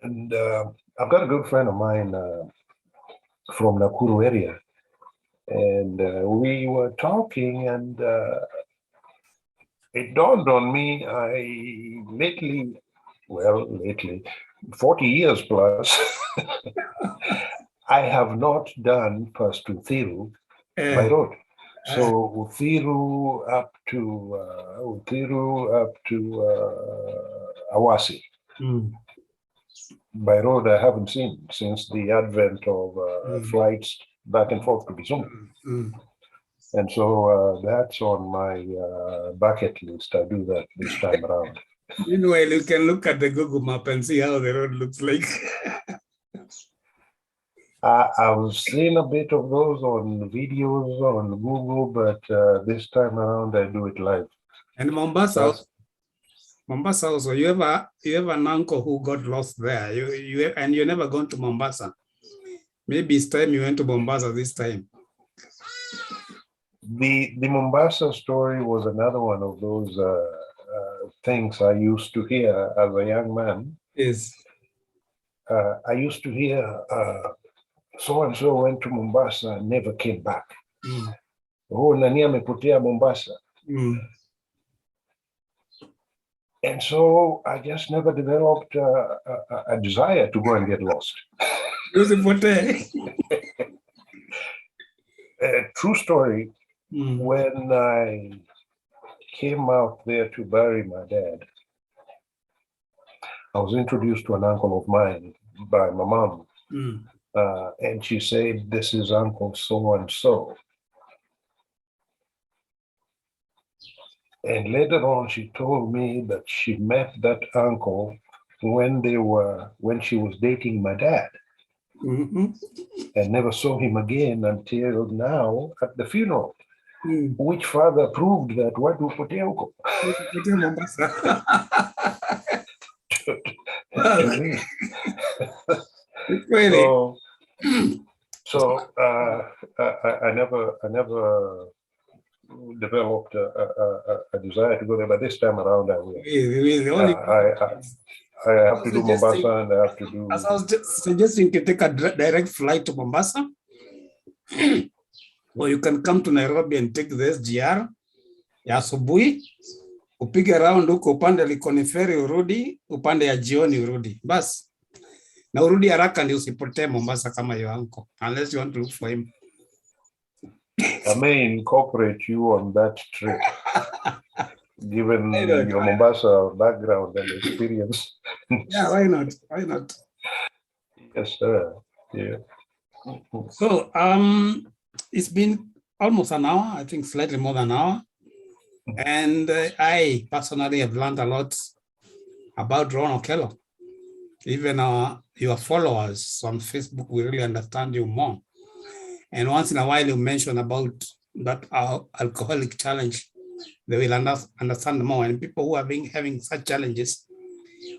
And I've got a good friend of mine from Nakuru area. And we were talking, and it dawned on me, lately, 40 years plus, I have not done first to Thiru by road. So Uthiru up to Awasi. Mm. By road, I haven't seen since the advent of flights back and forth to Kisumu. Mm. And so that's on my bucket list. I do that this time around. Meanwhile, you can look at the Google map and see how the road looks like. I've seen a bit of those on videos on Google, but this time around I do it live. And Mombasa also, you have an uncle who got lost there. You never gone to Mombasa. Maybe it's time you went to Mombasa this time. The Mombasa story was another one of those things I used to hear as a young man. Yes. I used to hear so-and-so went to Mombasa and never came back. Oh, nani amepotea Mombasa. And so I just never developed a desire to go and get lost. True story, when I came out there to bury my dad, I was introduced to an uncle of mine by my mom. And she said, "This is Uncle so-and-so." And later on, she told me that she met that uncle when she was dating my dad, and never saw him again until now at the funeral, which further proved that what do uncle to me. So I never developed a desire to go there, but this time around I will. I have to do Mombasa, and I have to do. As I was just suggesting, you can take a direct flight to Mombasa, or you can come to Nairobi and take the SGR ya asubuhi, upige around huko upande Likoni Ferry urudi, upande ya jioni urudi. Bas. Na urudi haraka ndio usipotee Mombasa kama your uncle, unless you want to look for him. I may incorporate you on that trip, given your Mombasa background and experience. Yeah, why not? Why not? Yes, sir. Yeah. So, it's been almost an hour, I think slightly more than an hour. And I personally have learned a lot about Ron Okelo. Even your followers on Facebook will really understand you more. And once in a while you mention about that alcoholic challenge, they will understand more. And people who are having such challenges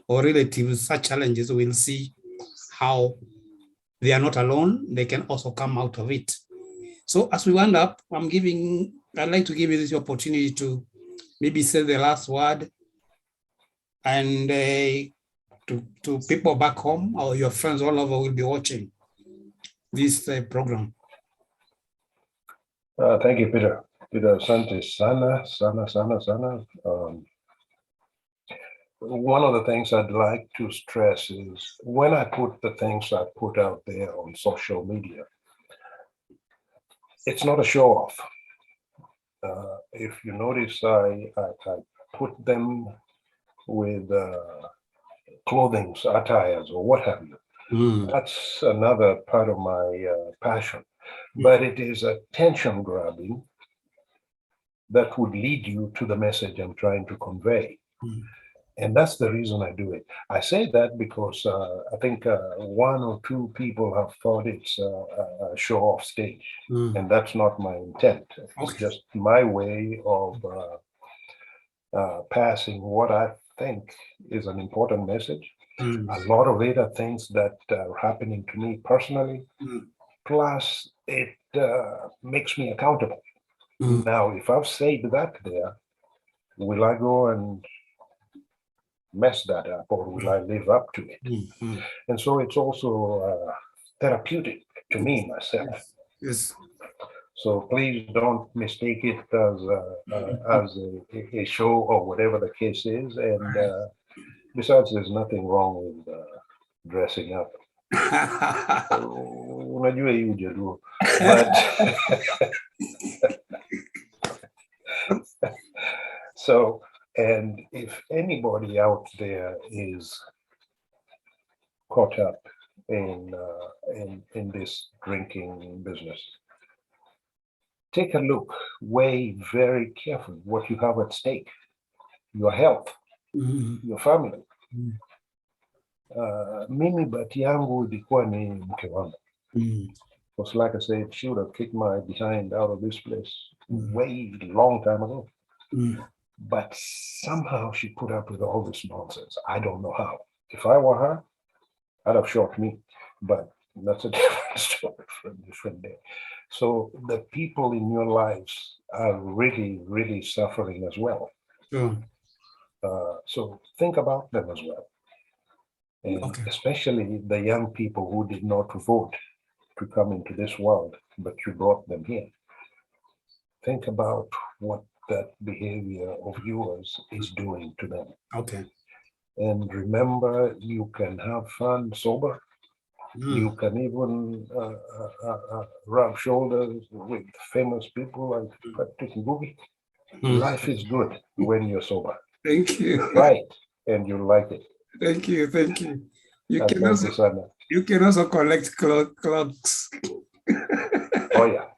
or relatives with such challenges will see how they are not alone. They can also come out of it. So as we wind up, I'd like to give you this opportunity to maybe say the last word and to people back home or your friends all over will be watching this program. Thank you, Peter. Peter, asante sana. One of the things I'd like to stress is when I put the things I put out there on social media, it's not a show off. If you notice, I put them with clothing, attires, or what have you. That's another part of my passion. But it is attention grabbing that would lead you to the message I'm trying to convey. And that's the reason I do it. I say that because I think one or two people have thought it's a show-off stage. And that's not my intent. It's just my way of passing what I think is an important message. A lot of it are things that are happening to me personally. Plus, it makes me accountable. Now, if I've said that there, will I go and mess that up, or will I live up to it? Mhm. And so it's also therapeutic to me, myself. Yes. So please don't mistake it as a show or whatever the case is. And besides, there's nothing wrong with dressing up. Unajua hii hujajua. But so, and if anybody out there is caught up in this drinking business, take a look, weigh very carefully what you have at stake: your health, Mhm. your family. Mm. Mimi bahati yangu ilikuwa ni mke wangu. Mm. Because like I said, she would have kicked my behind out of this place Mm. way long time ago. Mm. But somehow she put up with all this nonsense. I don't know how. If I were her, I'd have shot me. But that's a different story for a different day. So the people in your lives are really, really suffering as well. Sure. So think about them as well. And Okay. especially the young people who did not vote to come into this world, but you brought them here. Think about what that behavior of yours is doing to them. Okay. And remember, you can have fun sober. You can even rub shoulders with famous people like Patrick Ngugi. Mm. Life is good when you're sober. Thank you. Right. And you like it. Thank you. Thank you. You Thank you, Sana. you can also collect clocks. Oh, yeah.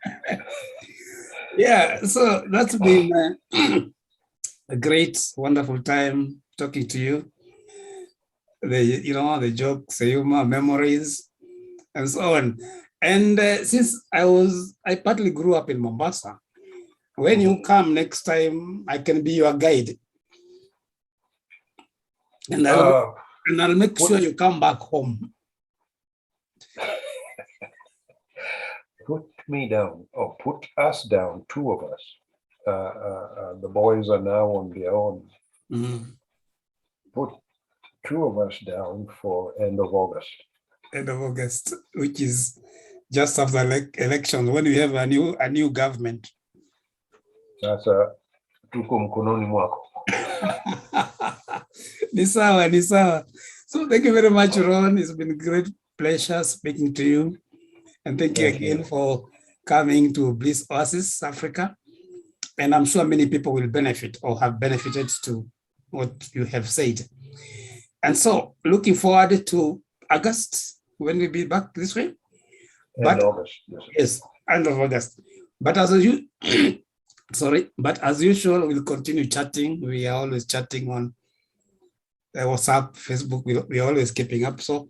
Yeah. So that's been a great, wonderful time talking to you. The jokes, the humor, memories, and so on. And since I partly grew up in Mombasa, when you come next time, I can be your guide. And I'll make sure you come back home. Put me down, or put us down, two of us. The boys are now on their own. Mm. Put two of us down for end of August. End of August, which is just after elections, when we have a new government. Sasa tuko mkononi mwako. Ni sawa. So thank you very much, Ron. It's been a great pleasure speaking to you. And thank you again for coming to BLISS OASIS Africa. And I'm sure many people will benefit or have benefited to what you have said. And so looking forward to August when we'll be back this way. End of August. Yes, end of August. But as usual, we'll continue chatting. We are always chatting on WhatsApp, Facebook. We're always keeping up. So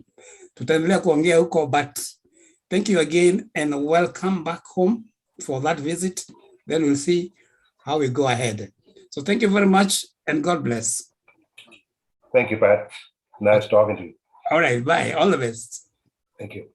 tutaendelea kuongea huko, but thank you again and welcome back home for that visit. Then we'll see how we go ahead. So thank you very much and God bless. Thank you, Pat. Nice talking to you. All right, bye. All the best. Thank you.